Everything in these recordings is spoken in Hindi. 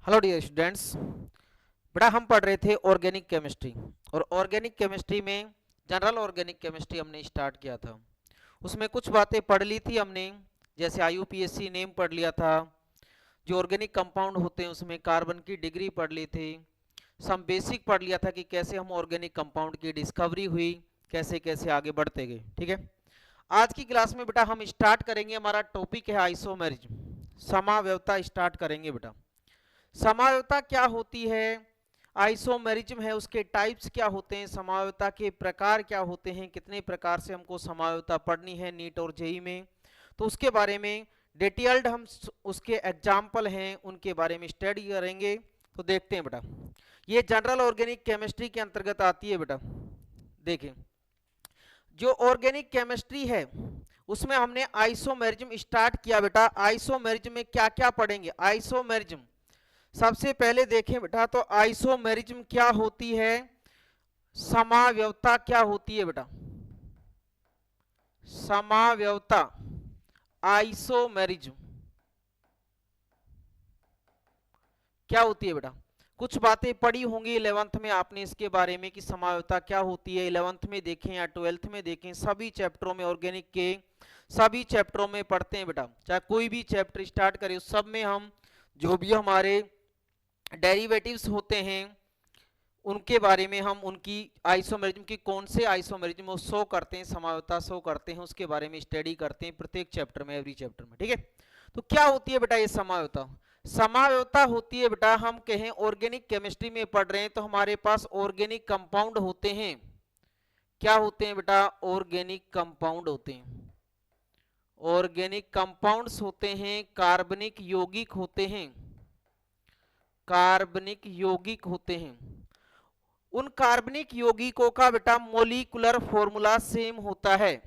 Hello dear students. बेटा हम पढ़ रहे थे ऑर्गेनिक केमिस्ट्री और ऑर्गेनिक केमिस्ट्री में जनरल ऑर्गेनिक केमिस्ट्री हमने स्टार्ट किया था। उसमें कुछ बातें पढ़ ली थी हमने, जैसे आईयूपीएसी नेम पढ़ लिया था, जो ऑर्गेनिक कंपाउंड होते हैं उसमें कार्बन की डिग्री पढ़ ली थी, सम बेसिक पढ़ लिया था कि कैसे हम ऑर्गेनिक कंपाउंड की डिस्कवरी हुई, कैसे कैसे आगे बढ़ते गए। ठीक है, आज की क्लास में बेटा हम स्टार्ट करेंगे, हमारा टॉपिक है आइसोमेरिज्म, समावयवता स्टार्ट करेंगे बेटा। समावयवता क्या होती है, आइसोमेरिज्म है उसके टाइप्स क्या होते हैं, समावयवता के प्रकार क्या होते हैं, कितने प्रकार से हमको समावयवता पढ़नी है नीट और जेई में, तो उसके बारे में डिटेल्ड हम उसके एग्जाम्पल हैं उनके बारे में स्टडी करेंगे। तो देखते हैं बेटा, ये जनरल ऑर्गेनिक केमिस्ट्री के अंतर्गत आती है बेटा। देखें, जो ऑर्गेनिक केमिस्ट्री है उसमें हमने आइसोमेरिज्म स्टार्ट किया बेटा। आइसोमेरिज्म में क्या क्या पढ़ेंगे, आइसोमेरिज्म सबसे पहले देखें बेटा, तो आइसोमेरिज्म क्या होती है, समावयवता क्या होती है बेटा, समावयवता आइसोमेरिज्म क्या होती है बेटा। कुछ बातें पढ़ी होंगी 11th में आपने इसके बारे में कि समावयवता क्या होती है, 11th में देखें या 12th में देखें, सभी चैप्टरों में ऑर्गेनिक के सभी चैप्टरों में पढ़ते हैं बेटा। चाहे कोई भी चैप्टर स्टार्ट करें उस सब में हम जो भी हमारे डेरिवेटिव्स होते हैं उनके बारे में हम उनकी आइसोमेरिज्म की कौन से आइसोमेरिज्म वो शो करते हैं, समावयवता शो करते हैं, उसके बारे में स्टडी करते हैं प्रत्येक चैप्टर में, एवरी चैप्टर में। ठीक है, तो क्या होती है बेटा ये समावयवता। समावयवता होती है बेटा, हम कहें ऑर्गेनिक केमिस्ट्री में पढ़ रहे हैं तो हमारे पास ऑर्गेनिक कंपाउंड होते हैं। क्या होते हैं बेटा, ऑर्गेनिक कंपाउंड होते हैं, ऑर्गेनिक कंपाउंड्स होते हैं, कार्बनिक यौगिक होते हैं, कार्बनिक यौगिक होते हैं। उन कार्बनिक यौगिकों का बेटा मोलिकुलर फॉर्मूला सेम होता है,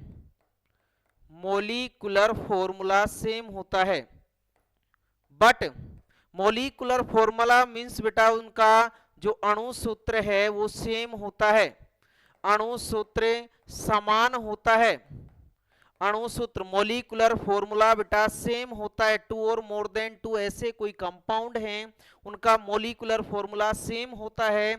मोलिकुलर फॉर्मूला सेम होता है, बट मोलिकुलर फॉर्मूला मींस बेटा उनका जो अणु सूत्र है वो सेम होता है, अणु सूत्र समान होता है, अणु सूत्र मोलिकुलर फॉर्मूला बेटा सेम होता है। टू और मोर देन टू ऐसे कोई कंपाउंड हैं उनका मोलिकुलर फॉर्मूला सेम होता है,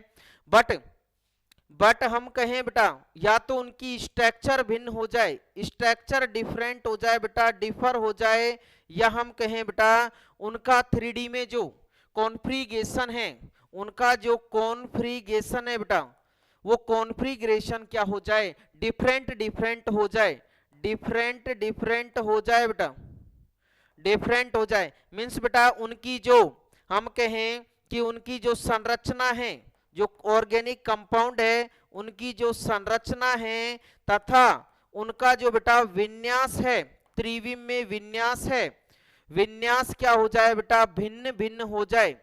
बट हम कहें बेटा या तो उनकी स्ट्रक्चर भिन्न हो जाए, स्ट्रक्चर डिफरेंट हो जाए बेटा, डिफर हो जाए, या हम कहें बेटा उनका 3D में जो कॉन्फ़िगरेशन है, उनका जो कॉन्फ़िगरेशन है बेटा वो कॉन्फ़िगरेशन क्या हो जाए, डिफरेंट डिफरेंट हो जाए, डिफरेंट डिफरेंट हो जाए बेटा, डिफरेंट हो जाए। मीन्स बेटा उनकी जो हम कहें कि उनकी जो संरचना है, जो ऑर्गेनिक कंपाउंड है उनकी जो संरचना है तथा उनका जो बेटा विन्यास है, त्रिविम में विन्यास है, विन्यास क्या हो जाए बेटा, भिन्न भिन्न हो जाए,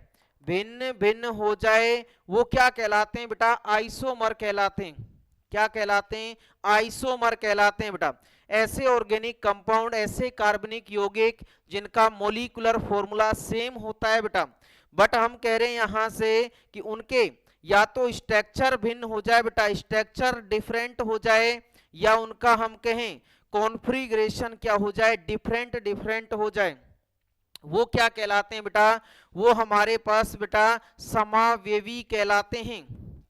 भिन्न भिन्न हो जाए, वो क्या कहलाते हैं बेटा, आइसोमर कहलाते हैं। क्या कहलाते हैं, आइसोमर कहलाते हैं बेटा। ऐसे ऑर्गेनिक कंपाउंड, ऐसे कार्बनिक यौगिक जिनका मोलिकुलर फॉर्मूला सेम होता है बेटा, बट हम कह रहे हैं यहां से कि उनके या तो स्ट्रक्चर भिन्न हो जाए बेटा, स्ट्रक्चर डिफरेंट हो जाए, या उनका हम कहें कॉन्फ़िगरेशन क्या हो जाए, डिफरेंट डिफरेंट हो जाए, वो क्या कहलाते हैं बेटा, वो हमारे पास बेटा समावेवी कहलाते हैं।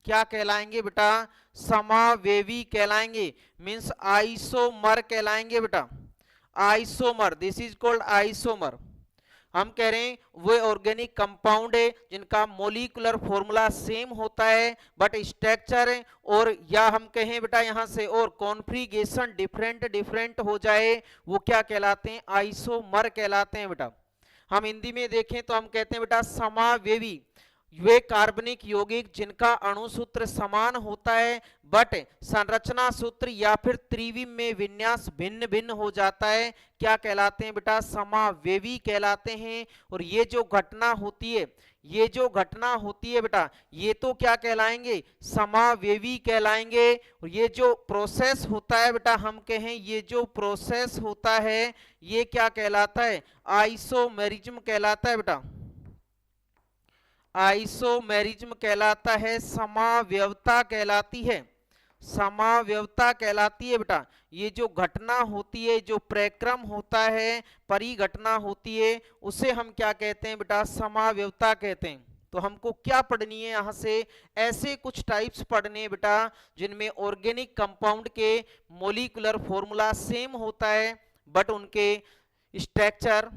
क्या कहलाएंगे बेटा, समावेवी कहलाएंगे, मींस आइसोमर कहलाएंगे बेटा, isomer, this is called isomer. हम कह रहे हैं वो ऑर्गेनिक कंपाउंड है जिनका मोलिकुलर फॉर्मूला सेम होता है बट स्ट्रक्चर और या हम कहें बेटा यहां से और कॉन्फ़िगरेशन डिफरेंट डिफरेंट हो जाए, वो क्या कहलाते हैं, आइसोमर कहलाते हैं बेटा। हम हिंदी में देखें तो हम कहते हैं बेटा समावेवी, वे कार्बनिक यौगिक जिनका अणु सूत्र समान होता है बट संरचना सूत्र या फिर त्रिविम में विन्यास भिन्न भिन्न हो जाता है, क्या कहलाते हैं बेटा, समावेवी कहलाते हैं। और ये जो घटना होती है, ये जो घटना होती है बेटा, ये तो क्या कहलाएंगे, समावेवी कहलाएंगे। और ये जो प्रोसेस होता है बेटा, हम कहें ये जो प्रोसेस होता है ये क्या कहलाता है, आइसोमेरिज्म कहलाता है बेटा, आइसोमेरिज्म कहलाता है, समावयवता कहलाती है, समावयवता कहलाती है बेटा। ये जो घटना होती है, जो प्रक्रम होता है, परिघटना होती है, उसे हम क्या कहते हैं बेटा, समावयवता कहते हैं। तो हमको क्या पढ़नी है यहां से, ऐसे कुछ टाइप्स पढ़ने हैं बेटा जिनमें ऑर्गेनिक कंपाउंड के मोलिकुलर फॉर्मूला सेम होता है, बट उनके स्ट्रक्चर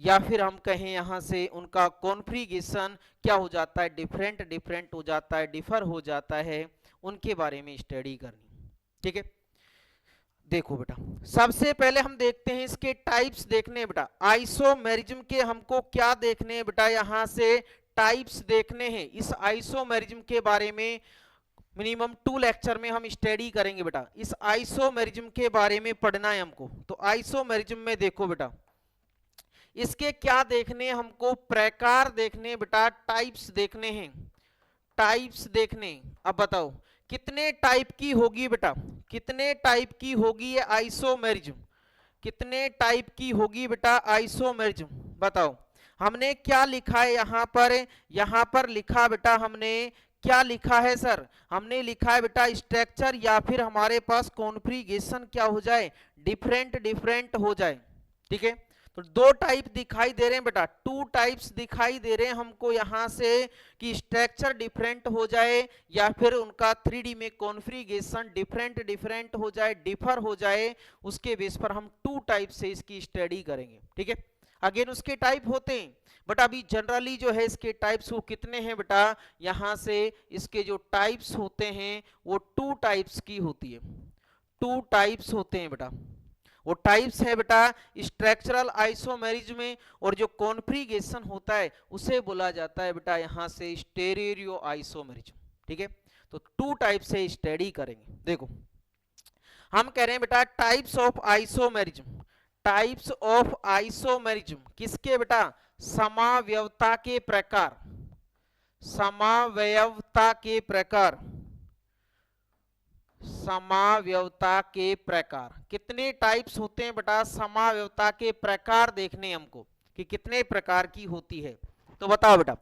या फिर हम कहें यहां से उनका कॉन्फ़िगरेशन क्या हो जाता है, डिफरेंट हो जाता है, डिफर हो जाता है, उनके बारे में स्टडी करनी। ठीक है, देखो बेटा सबसे पहले हम देखते हैं इसके टाइप्स देखने हैं बेटा। आइसोमेरिज्म के हमको क्या देखने हैं बेटा, यहां से टाइप्स देखने हैं। इस आइसोमेरिज्म के बारे में मिनिमम 2 लेक्चर में हम स्टडी करेंगे बेटा। इस आइसोमेरिज्म के बारे में पढ़ना है हमको। तो आइसोमेरिज्म में देखो बेटा, इसके क्या देखने, हमको प्रकार देखने बेटा, टाइप्स देखने हैं, टाइप्स देखने। अब बताओ कितने टाइप की होगी बेटा, कितने टाइप की होगी ये आइसोमेरिज्म, कितने टाइप की होगी बेटा आइसोमेरिज्म, बताओ। हमने क्या लिखा है यहां पर लिखा बेटा, हमने क्या लिखा है सर, हमने लिखा है बेटा स्ट्रक्चर या फिर हमारे पास कॉन्फ़िगरेशन क्या हो जाए, डिफरेंट हो जाए। ठीक है, तो 2 टाइप दिखाई दे रहे हैं बेटा, 2 टाइप्स दिखाई दे रहे हैं हमको यहां से कि स्ट्रक्चर डिफरेंट हो जाए या फिर उनका 3D में कॉन्फ़िगरेशन डिफरेंट हो जाए, डिफर हो जाए। उसके बेस पर हम 2 टाइप से इसकी स्टडी करेंगे। ठीक है, अगेन उसके टाइप होते हैं, बट अभी जनरली जो है इसके टाइप्स वो कितने हैं बेटा, यहां से इसके जो टाइप्स होते हैं वो 2 टाइप्स की होती है, 2 टाइप्स होते हैं बेटा। वो टाइप्स है बेटा स्ट्रक्चरल आइसोमेरिज्म में, और जो कॉन्फ़िगरेशन होता है उसे बोला जाता है बेटा यहां से स्टेरेरियो आइसोमेरिज्म। ठीक है, तो 2 टाइप से स्टडी करेंगे। देखो हम कह रहे हैं बेटा types of isomerism, types of isomerism किसके बेटा, समावयवता के प्रकार, समावयवता के प्रकार, समावयवता के प्रकार। कितने टाइप्स होते हैं बेटा, समावयवता के प्रकार देखने हमको कि कितने प्रकार की होती है। तो बताओ बेटा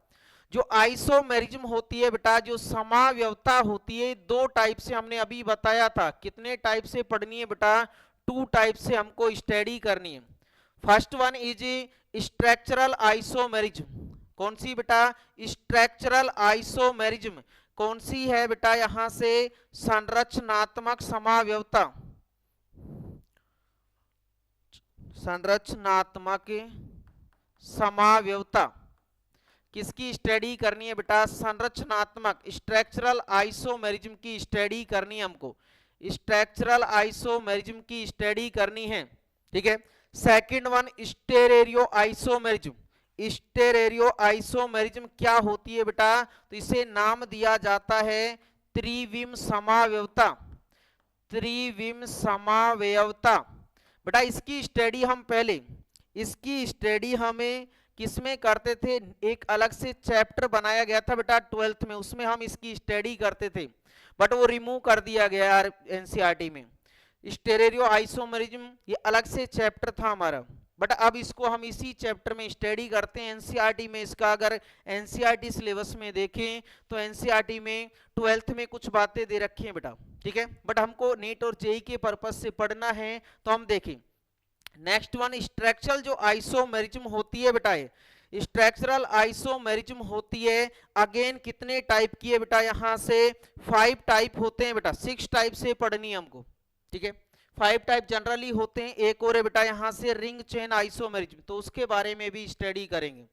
जो आइसोमेरिज्म होती है बेटा, जो समावयवता होती है, 2 टाइप से हमने अभी बताया था। कितने टाइप से पढ़नी है बेटा, 2 टाइप से हमको स्टडी करनी है। First one is structural isomerism. कौन सी बेटा, स्ट्रक्चरल आइसोमेरिज्म। कौन सी है बेटा, यहां से संरचनात्मक समावयवता, संरचनात्मक समावयवता किसकी स्टडी करनी है बेटा, संरचनात्मक स्ट्रक्चरल आइसोमेरिज्म की स्टडी करनी है हमको, स्ट्रक्चरल आइसोमेरिज्म की स्टडी करनी है। ठीक है, सेकंड वन स्टेरेरियो आइसोमेरिज्म। स्टेरेरियो आइसोमेरिज्म क्या होती है बेटा, तो इसे नाम दिया जाता है त्रिविम समावयवता, त्रिविम समावयवता। बेटा इसकी स्टडी हम पहले, इसकी स्टडी हमें किसमें करते थे, एक अलग से चैप्टर बनाया गया था बेटा 12th में, उसमें हम इसकी स्टडी करते थे, बट वो रिमूव कर दिया गया यार एनसीईआरटी में। स्टेरेरियो आइसोमेरिज्म ये अलग से चैप्टर था हमारा, बट अब इसको हम इसी चैप्टर में स्टडी करते हैं एनसीईआरटी में। इसका अगर एनसीईआरटी सिलेबस में देखें तो एनसीईआरटी में 12th में कुछ बातें दे रखी हैं बेटा। ठीक है, बट हमको नीट और जेईई के पर्पस से पढ़ना है, तो हम देखें नेक्स्ट वन स्ट्रक्चरल जो आइसोमेरिज्म होती है बेटा, ये स्ट्रक्चरल आइसोमेरिज्म होती है। अगेन कितने टाइप की है बेटा, यहां से 5 टाइप होते हैं बेटा, 6 टाइप से पढ़नी है हमको। ठीक है, 5 टाइप जनरली होते हैं। एक और है बेटा यहां से रिंग चेन आइसोमेरिज्म, तो उसके बारे में भी स्टडी करेंगे।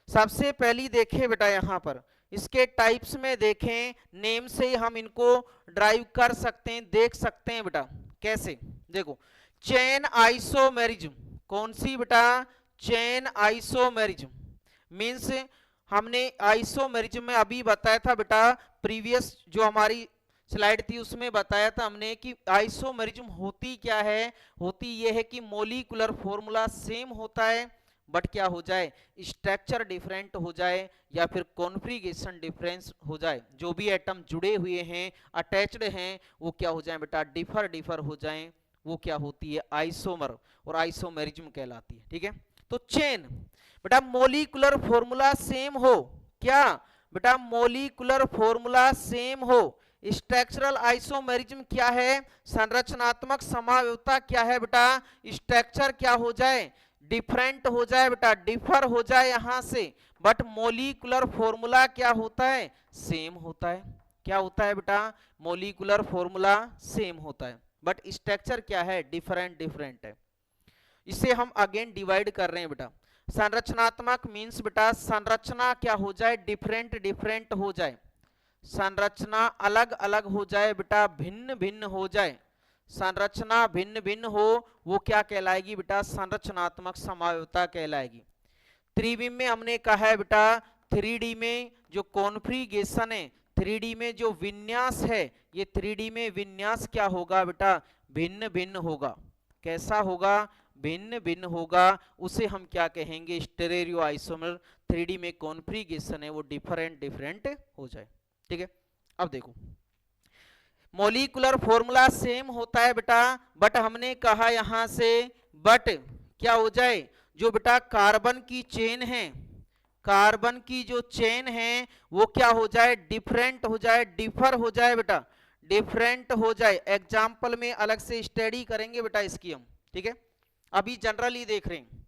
सबसे पहली देखें बेटा यहां पर इसके टाइप्स में देखें, नेम से ही हम इनको ड्राइव कर सकते हैं, देख सकते हैं बेटा। कैसे, देखो चेन आइसोमेरिज्म, कौन सी बेटा, चेन आइसोमेरिज्म मींस हमने आइसोमेरिज्म में अभी बताया था बेटा, प्रीवियस जो हमारी स्लाइड थी उसमें बताया था हमने कि आइसोमेरिज्म होती क्या है, होती ये है कि मोलिकुलर फॉर्मूला सेम होता है, बट क्या हो जाए, स्ट्रक्चर डिफरेंट हो जाए या फिर कॉन्फ़िगरेशन डिफरेंस हो जाए। जो भी एटम जुड़े हुए हैं, अटैच्ड हैं, वो क्या हो जाए बेटा, डिफर हो जाएं, वो क्या होती है, आइसोमर, और आइसोमेरिज्म कहलाती है। ठीक है, तो चेन बेटा मोलिकुलर फॉर्मूला सेम हो, क्या बेटा मोलिकुलर फॉर्मूला सेम हो, स्ट्रक्चरल आइसोमेरिज्म क्या है, संरचनात्मक समावयवता क्या है बेटा, स्ट्रक्चर क्या हो जाए, डिफरेंट हो जाए बेटा, डिफर हो जाए यहां से, बट मोलिकुलर फॉर्मूला क्या होता है, सेम होता है। क्या होता है बेटा, मोलिकुलर फॉर्मूला सेम होता है, बट स्ट्रक्चर क्या है, डिफरेंट डिफरेंट है। इसे हम अगेन डिवाइड कर रहे हैं बेटा। संरचनात्मक मींस बेटा संरचना क्या हो जाए, डिफरेंट डिफरेंट हो जाए, संरचना अलग अलग हो जाए बेटा, भिन्न भिन्न हो जाए, संरचना भिन्न भिन्न हो, वो क्या कहलाएगी बेटा, संरचनात्मक समावयवता कहलाएगी। त्रिविम में हमने कहा है बेटा, 3D में जो कॉन्फ़िगरेशन है, 3D में जो विन्यास है, ये 3D में विन्यास क्या होगा बेटा, भिन्न भिन्न होगा। कैसा होगा, भिन्न भिन्न होगा, उसे हम क्या कहेंगे, स्टेरियो आइसोमर। 3D में कॉन्फ़िगरेशन है वो डिफरेंट डिफरेंट हो जाए। ठीक है, अब देखो मॉलिक्यूलर फॉर्मूला सेम होता है बेटा, बट हमने कहा यहां से बट क्या हो जाए, जो बेटा कार्बन की चेन है, कार्बन की जो चेन है वो क्या हो जाए, डिफरेंट हो जाए, डिफर हो जाए बेटा, डिफरेंट हो जाए। एग्जाम्पल में अलग से स्टडी करेंगे बेटा इसकी हम। ठीक है, अभी जनरली देख रहे हैं।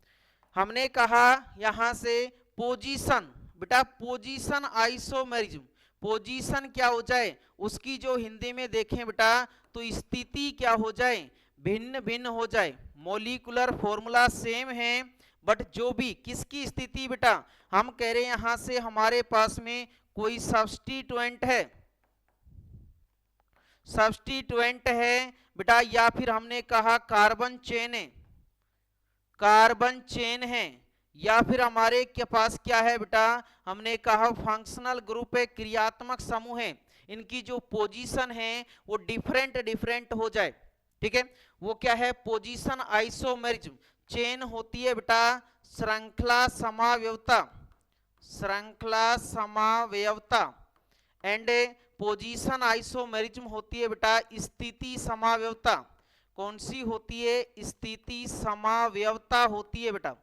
हमने कहा यहां से पोजीशन बेटा, पोजीशन आइसोमेरिज्म, पोजीशन क्या हो जाए, उसकी जो हिंदी में देखें बेटा तो स्थिति क्या हो जाए, भिन्न भिन्न हो जाए। मॉलिक्यूलर फॉर्मूला सेम है, बट जो भी किसकी स्थिति बेटा, हम कह रहे हैं यहां से हमारे पास में कोई सब्स्टिट्यूएंट है, सब्स्टिट्यूएंट है बेटा, या फिर हमने कहा कार्बन चेन है, कार्बन चेन है, या फिर हमारे के पास क्या है बेटा, हमने कहा फंक्शनल ग्रुप है, क्रियात्मक समूह है, इनकी जो पोजीशन है वो डिफरेंट डिफरेंट हो जाए। ठीक है, वो क्या है, पोजीशन आइसोमेरिज्म। चेन होती है बेटा श्रृंखला समावयवता, श्रृंखला समावयवता, एंड पोजीशन आइसोमेरिज्म होती है बेटा स्थिति समावयवता। कौन सी होती है, स्थिति समावयवता होती है बेटा।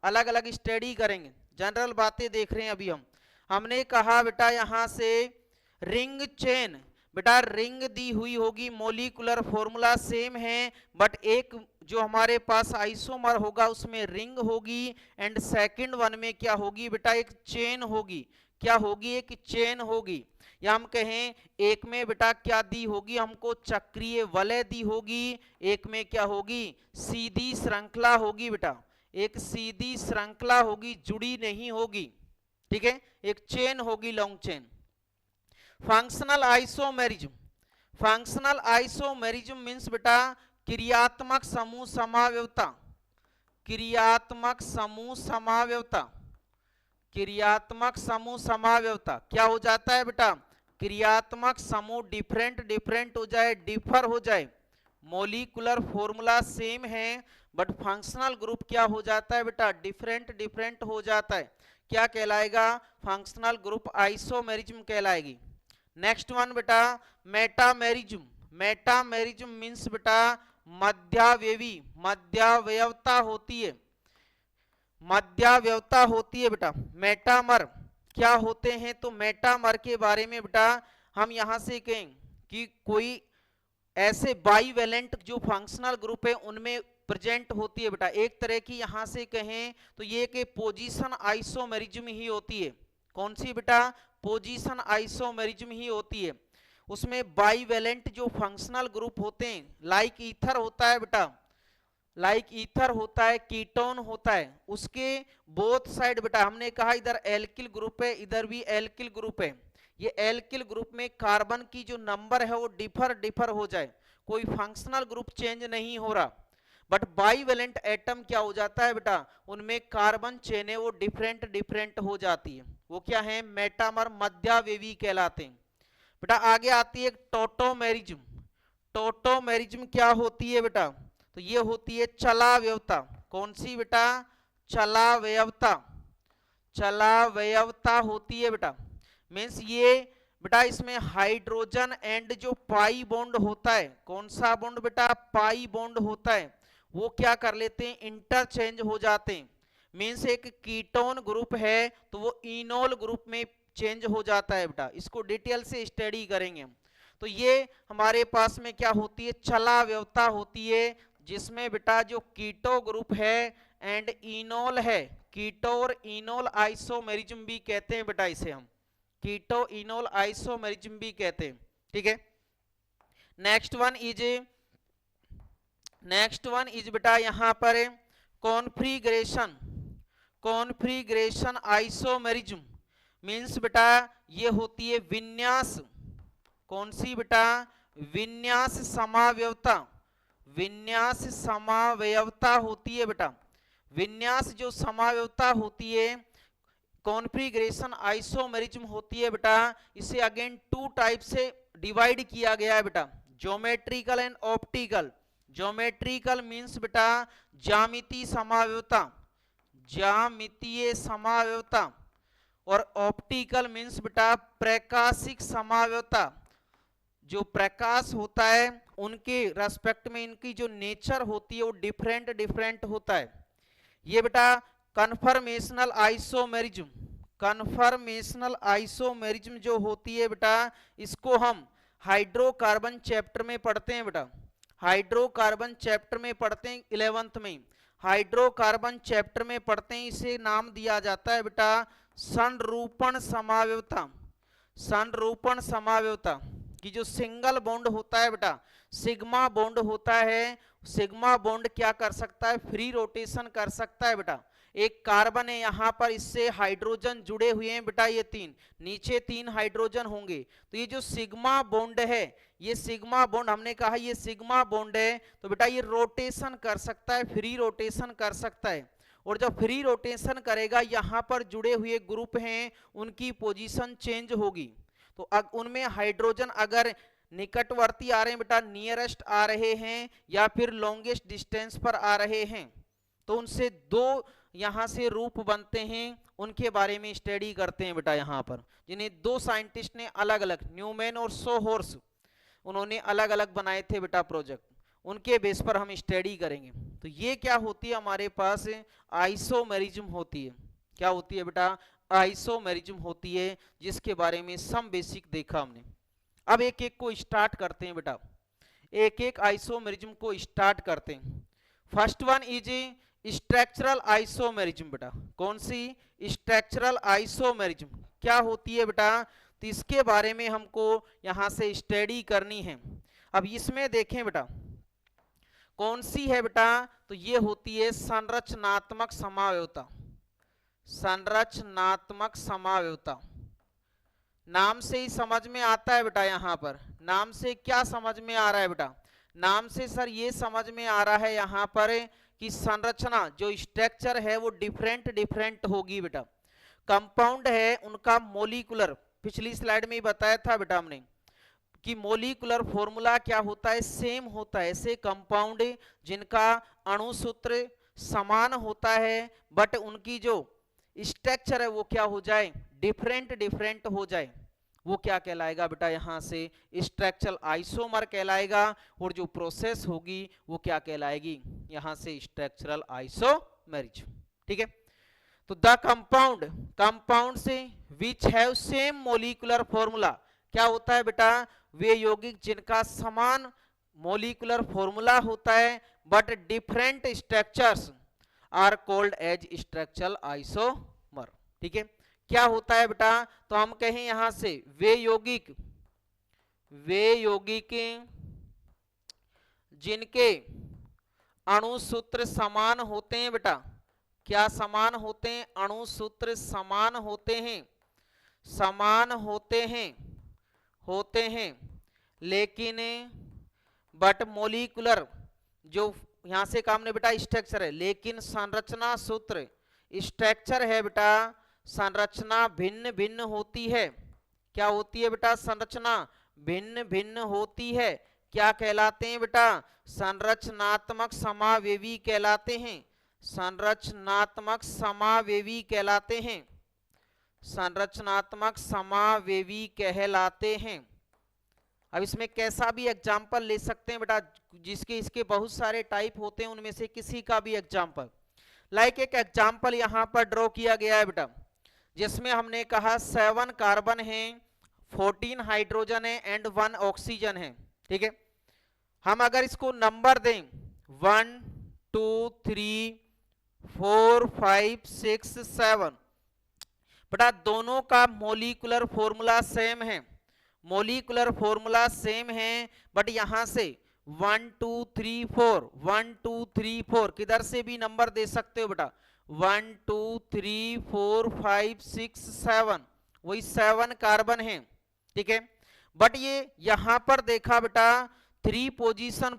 अलग अलग स्टडी करेंगे, जनरल बातें देख रहे हैं अभी हम। हमने कहा बेटा यहां से रिंग चेन, बेटा रिंग दी हुई होगी, मॉलिक्यूलर फॉर्मूला सेम है, बट एक जो हमारे पास आइसोमर होगा उसमें रिंग होगी, एंड सेकंड वन में क्या होगी बेटा, एक चेन होगी। क्या होगी, एक चेन होगी, या हम कहें एक में बेटा क्या दी होगी हमको, चक्रीय वलय दी होगी, एक में क्या होगी, सीधी श्रृंखला होगी बेटा, एक सीधी श्रृंखला होगी, जुड़ी नहीं होगी। ठीक है, एक चेन होगी, long chain. Functional isomerism, functional isomerism means बेटा क्रियात्मक समूह समावयवता, क्रियात्मक समूह समावयवता, क्रियात्मक समूह समावयवता। क्या हो जाता है बेटा, क्रियात्मक समूह डिफरेंट डिफरेंट हो जाए, डिफर हो जाए। मॉलिक्यूलर फॉर्मूला सेम है, बट फंक्शनल ग्रुप क्या हो जाता है बेटा, डिफरेंट डिफरेंट हो जाता है। क्या कहलाएगा, फंक्शनल ग्रुप आइसोमेरिज्म कहलाएगी। नेक्स्ट वन बेटा मेटामेरिज्म, मेटामेरिज्म मींस बेटा मध्यावयवी, मध्यावयवता होती है, मध्यावयवता होती है बेटा। मेटामर क्या होते हैं, तो मेटामर के बारे में बेटा हम यहां से कहें कि कोई ऐसे बाईवेलेंट जो फंक्शनल ग्रुप है उनमें प्रेजेंट होती है बेटा। एक तरह की यहां से कहें तो ये कि पोजीशन आइसोमेरिज्म ही होती है। कौन सी बेटा, पोजीशन आइसोमेरिज्म ही होती है। उसमें बाईवेलेंट जो फंक्शनल ग्रुप होते हैं, लाइक ईथर होता है बेटा, लाइक ईथर होता है, कीटोन होता है, उसके बोथ साइड बेटा हमने कहा इधर एल्किल ग्रुप है, इधर भी एल्किल ग्रुप है। ये एल्किल ग्रुप में कार्बन की जो नंबर है वो डिफर हो जाए, कोई फंक्शनल ग्रुप चेंज नहीं हो रहा, बट बाईवेलेंट एटम क्या हो जाता है बेटा, उनमें कार्बन चेन है वो डिफरेंट डिफरेंट हो जाती है। वो क्या है, मेटामर, मध्यावयवी कहलाते हैं बेटा। आगे आती है टोटोमेरिज्म। टोटोमेरिज्म क्या होती है बेटा, तो ये होती है चलावयवता। कौन सी बेटा, चलावयवता, चलावयवता होती है बेटा। मीन्स ये बेटा इसमें हाइड्रोजन एंड जो पाई बॉन्ड होता है, कौन सा बॉन्ड बेटा, पाई बॉन्ड होता है, वो क्या कर लेते हैं, इंटरचेंज हो जाते हैं। मीन्स एक कीटोन ग्रुप है तो वो इनोल ग्रुप में चेंज हो जाता है बेटा। इसको डिटेल से स्टडी करेंगे हम। तो ये हमारे पास में क्या होती है, चला अव्यवता होती है, जिसमें बेटा जो कीटो ग्रुप है एंड इनोल है, कीटो और इनोल आइसोमेरिज्म भी कहते हैं बेटा, इसे हम कीटो इनोल आइसोमेरिज्म भी कहते हैं। ठीक है, नेक्स्ट वन इज बेटा यहां पर कॉन्फ्रिगरेशन, कॉन्फ्रिगरेशन आइसोमेरिज्म मीन्स बेटा ये होती है विन्यास, कौन सी बेटा, विन्यास समावयवता, विन्यास समावयवता होती है बेटा, विन्यास जो समावयवता होती है कॉन्फ़िगरेशन आइसोमेरिज्म होती है बेटा। इसे अगेन टू टाइप से डिवाइड किया गया है बेटा, geometrical and optical. Geometrical means बेटा ज्यामितीय समावयवता, ज्यामितीय समावयवता, और ऑप्टिकल मींस बेटा प्रकाशिक समावयवता। जो प्रकाश होता है उनके रेस्पेक्ट में इनकी जो नेचर होती है वो डिफरेंट डिफरेंट होता है। ये बेटा कन्फर्मेशनल आइसोमेरिज्म, कन्फर्मेशनल आइसोमेरिज्म जो होती है बेटा, इसको हम हाइड्रोकार्बन चैप्टर में पढ़ते हैं बेटा, हाइड्रोकार्बन चैप्टर में पढ़ते हैं 11th में, हाइड्रोकार्बन चैप्टर में पढ़ते हैं। इसे नाम दिया जाता है बेटा संरूपण समावयवता, संरूपण समावयवता कि जो सिंगल बॉन्ड होता है बेटा, सिग्मा बॉन्ड होता है, सिग्मा बॉन्ड क्या कर सकता है, फ्री रोटेशन कर सकता है बेटा। एक कार्बन है यहाँ पर, इससे हाइड्रोजन जुड़े हुए हैं बेटा, ये तीन, नीचे तीन हाइड्रोजन होंगे, तो ये जो सिग्मा बॉन्ड है, ये सिग्मा बॉन्ड हमने कहा ये सिग्मा बॉन्ड है, तो बेटा ये रोटेशन कर सकता है, फ्री रोटेशन कर सकता है। और जब फ्री रोटेशन करेगा, यहाँ पर जुड़े हुए ग्रुप हैं उनकी पोजीशन चेंज होगी, तो उनमें हाइड्रोजन अगर निकटवर्ती आ रहे हैं बेटा, नियरेस्ट आ रहे हैं या फिर लॉन्गेस्ट डिस्टेंस पर आ रहे हैं, तो उनसे दो यहां से रूप बनते हैं, उनके बारे में स्टडी करते हैं बेटा यहाँ पर, जिन्हें दो साइंटिस्ट ने अलग अलग, न्यूमैन और सोहोर्स, उन्होंने अलग अलग बनाए थे बेटा प्रोजेक्ट, उनके बेस पर हम स्टडी करेंगे। तो ये क्या होती है हमारे पास, आइसोमेरिज्म होती है। क्या होती है बेटा, आइसोमेरिज्म होती है, जिसके बारे में सम बेसिक देखा हमने। अब एक एक को स्टार्ट करते हैं बेटा, एक एक आइसोमेरिज्म को स्टार्ट करते हैं। First one is structural isomerism बेटा, कौन सी, स्ट्रक्चरल आइसोमेरिज्म क्या होती है बेटा, तो इसके बारे में हमको यहां से स्टडी करनी है। अब इसमें देखें बेटा कौन सी है बेटा, तो ये होती है संरचनात्मक समावयवता, संरचनात्मक समावयवता। नाम से ही समझ में आता है बेटा, यहां पर नाम से क्या समझ में आ रहा है बेटा, नाम से सर ये समझ में आ रहा है यहां पर कि संरचना जो स्ट्रक्चर है वो डिफरेंट डिफरेंट होगी बेटा। कंपाउंड है उनका मोलिकुलर, पिछली स्लाइड में ही बताया था बेटा हमने कि मोलिकुलर फॉर्मूला क्या होता है, सेम होता है। ऐसे कंपाउंड जिनका अणुसूत्र समान होता है बट उनकी जो स्ट्रक्चर है वो क्या हो जाए, डिफरेंट डिफरेंट हो जाए, वो क्या कहलाएगा बेटा, यहां से स्ट्रक्चरल आइसोमर कहलाएगा, और जो प्रोसेस होगी वो क्या कहलाएगी, यहां से स्ट्रक्चरल आइसोमेरिज्म। ठीक है, तो द कंपाउंड, कंपाउंड से विच हैव सेम मोलिकुलर फॉर्मूला, क्या होता है बेटा, वे यौगिक जिनका समान मोलिकुलर फॉर्मूला होता है but different structures are called as structural isomer. ठीक है, क्या होता है बेटा, तो हम कहें यहां से वे यौगिक जिनके अणुसूत्र समान होते हैं बेटा, क्या समान होते हैं, अणुसूत्र समान होते हैं, समान होते हैं लेकिन बट मोलिकुलर जो यहां से काम ने बेटा स्ट्रक्चर है, लेकिन संरचना सूत्र स्ट्रक्चर है बेटा, संरचना भिन्न भिन्न होती है। क्या होती है बेटा, संरचना भिन्न भिन्न होती है, क्या कहलाते हैं बेटा, संरचनात्मक समावेवी कहलाते हैं, संरचनात्मक समावेवी कहलाते हैं, संरचनात्मक समावेवी कहलाते हैं। अब इसमें कैसा भी एग्जाम्पल ले सकते हैं बेटा, जिसके इसके बहुत सारे टाइप होते हैं, उनमें से किसी का भी एग्जाम्पल, लाइक एक एग्जाम्पल यहां पर ड्रॉ किया गया है बेटा, जिसमें हमने कहा 7 कार्बन हैं, 14 हाइड्रोजन है एंड 1 ऑक्सीजन है, ठीक है। हम अगर इसको नंबर दें 1 2 3 4 5 6 7, बेटा दोनों का मोलिकुलर फॉर्मूला सेम है, मोलिकुलर फॉर्मूला सेम है, बट यहां से 1 2 3 4 1 2 3 4 किधर से भी नंबर दे सकते हो बेटा, 1 2 3 4 5 6 7, वही 7 कार्बन है, ठीक है। बट ये यहां पर देखा बेटा 3 पोजीशन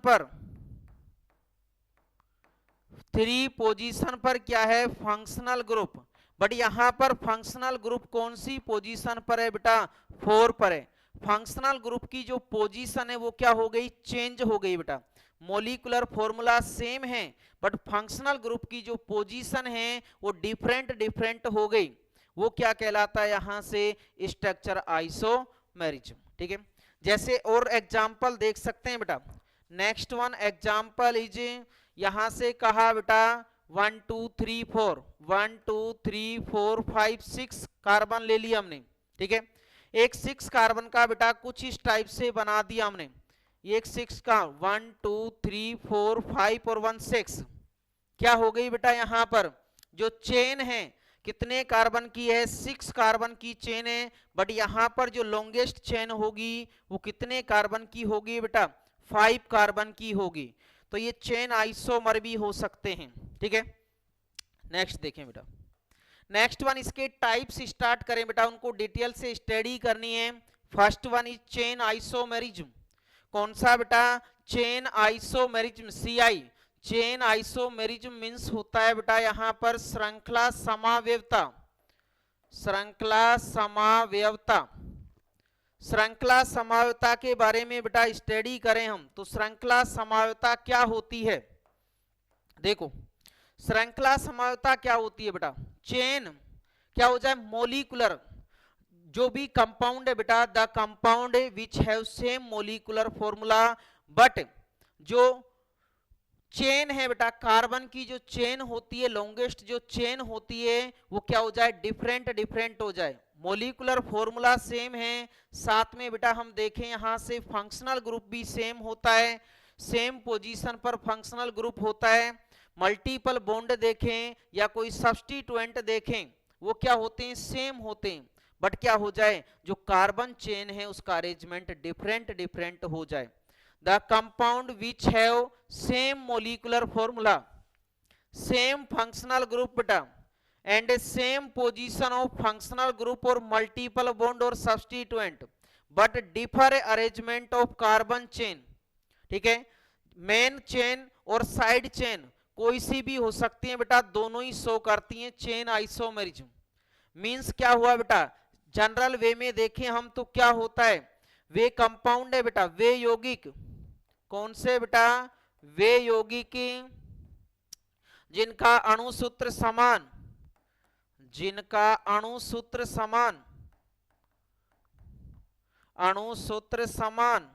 पर क्या है, फंक्शनल ग्रुप, बट यहां पर फंक्शनल ग्रुप कौन सी पोजीशन पर है बेटा, 4 पर है। फंक्शनल ग्रुप की जो पोजीशन है वो क्या हो गई, चेंज हो गई बेटा। मोलिकुलर फॉर्मूला सेम है बट फंक्शनल ग्रुप की जो पोजीशन है वो डिफरेंट हो गई, वो क्या कहलाता है यहां से, स्ट्रक्चर आइसोमेरिज्म, ठीक है। जैसे और एग्जांपल देख सकते हैं बेटा, नेक्स्ट वन एग्जांपल इज, यहां से कहा बेटा 1 2 3 4 1 2 3 4 5 6 कार्बन ले लिया हमने, ठीक है। एक 6 कार्बन का बेटा कुछ इस टाइप से बना दिया हमने, एक 6 का 1 2 3 4 5 और 1 6, क्या हो गई बेटा यहां पर जो चेन है कितने कार्बन की है, 6 कार्बन की चेन है, बट यहां पर जो लॉन्गेस्ट चेन होगी वो कितने कार्बन की होगी बेटा, 5 कार्बन की होगी। तो ये चेन आइसोमर भी हो सकते हैं, ठीक है। नेक्स्ट देखें बेटा, नेक्स्ट वन इसके टाइप्स स्टार्ट करें बेटा, उनको डिटेल से स्टडी करनी है। First one is chain isomerism, कौन सा बेटा, chain isomerism, CI। Chain isomerism means होता है बेटा यहां पर श्रृंखला समावयवता, श्रृंखला समावयवता। श्रृंखला समावयवता के बारे में बेटा स्टडी करें हम तो श्रृंखला समावयवता क्या होती है, देखो श्रृंखला समावयवता क्या होती है बेटा, चेन क्या हो जाए, मोलिकुलर, जो भी कंपाउंड है बेटा, the compound which have same molecular formula, but जो चेन है बेटा कार्बन की जो चेन होती है, लॉन्गेस्ट जो चेन होती है वो क्या हो जाए, डिफरेंट हो जाए। मोलिकुलर फॉर्मूला सेम है, साथ में बेटा हम देखें यहां से फंक्शनल ग्रुप भी सेम होता है, सेम पोजीशन पर फंक्शनल ग्रुप होता है। मल्टीपल बॉन्ड देखें या कोई सब्स्टिट्यूएंट देखें वो क्या होते हैं, सेम होते हैं, बट क्या हो जाए जो कार्बन चेन है उसका अरेंजमेंट डिफरेंट हो जाए। The compound which have same molecular formula, same functional group beta, and same position of functional group or multiple bond or substituent, but differ arrangement of carbon chain, ठीक है। मेन चेन और साइड चेन कोई सी भी हो सकती है बेटा, दोनों ही शो करती हैं चेन आइसोमेरिज्म। मींस क्या हुआ बेटा, जनरल वे में देखें हम तो क्या होता है, वे कंपाउंड है बेटा, वे यौगिक, कौन से बेटा, वे यौगिक जिनका अणुसूत्र समान, जिनका अणुसूत्र समान, अणुसूत्र समान,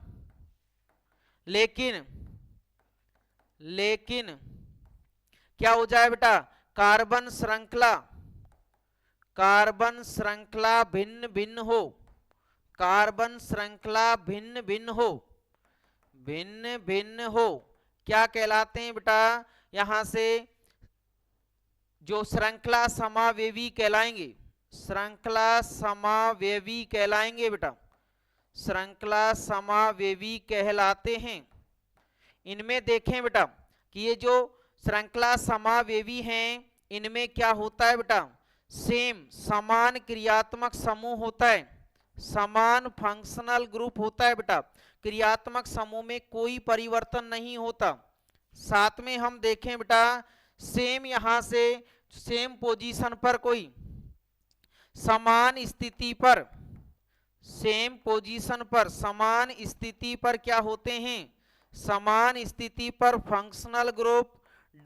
लेकिन क्या हो जाए बेटा, कार्बन श्रृंखला, कार्बन श्रृंखला भिन्न हो, कार्बन श्रृंखला भिन्न हो, भिन्न हो, क्या कहलाते हैं बेटा, यहां से जो श्रृंखला समावेवी कहलाएंगे, श्रृंखला समावेवी कहलाएंगे बेटा, श्रृंखला समावेवी कहलाते हैं। इनमें देखें बेटा कि ये जो श्रृंखला समावेवी हैं इनमें क्या होता है बेटा, सेम समान क्रियात्मक समूह होता है, समान फंक्शनल ग्रुप होता है बेटा, क्रियात्मक समूह में कोई परिवर्तन नहीं होता। साथ में हम देखें बेटा सेम यहां से सेम पोजीशन पर कोई समान स्थिति पर, सेम पोजीशन पर समान स्थिति पर क्या होते हैं, समान स्थिति पर functional group,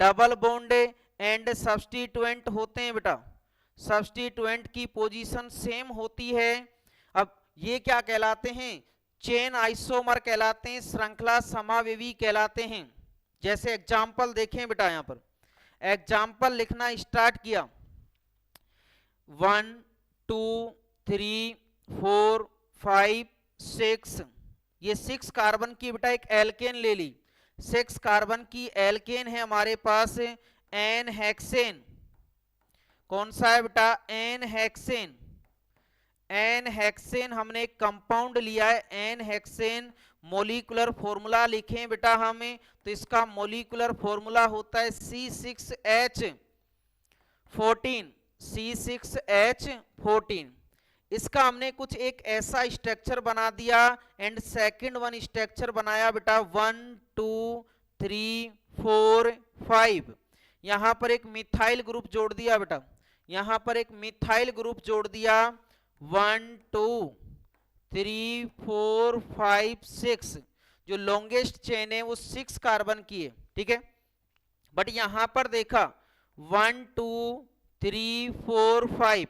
double bond and substituent होते हैं बेटा, सब्स्टिट्यूएंट की पोजीशन सेम होती है। अब ये क्या कहलाते हैं, चेन आइसोमर कहलाते हैं, श्रृंखला समावेवी कहलाते हैं। जैसे एग्जाम्पल देखें बेटा, यहां पर एग्जाम्पल लिखना स्टार्ट किया, 1 2 3 4 5 6, ये 6 कार्बन की बेटा एक एल्केन ले ली, 6 कार्बन की एल्केन है हमारे पास एन हेक्सेन। कौन सा है बेटा? N hexane. एन हेक्सेन हमने एक कंपाउंड लिया है एन हेक्सेन। मोलिकुलर फॉर्मूला लिखें बेटा हमें, तो इसका मोलिकुलर फॉर्मूला होता है C6H14, C6H14। इसका हमने कुछ एक ऐसा स्ट्रक्चर बना दिया एंड सेकंड वन स्ट्रक्चर बनाया बेटा 1 2 3 4 5। यहां पर एक मिथाइल ग्रुप जोड़ दिया बेटा, यहां पर एक मिथाइल ग्रुप जोड़ दिया 1 2 3 4 5 6। जो लॉन्गेस्ट चेन है वो 6 कार्बन की है, ठीक है। बट यहां पर देखा 1 2 3 4 5,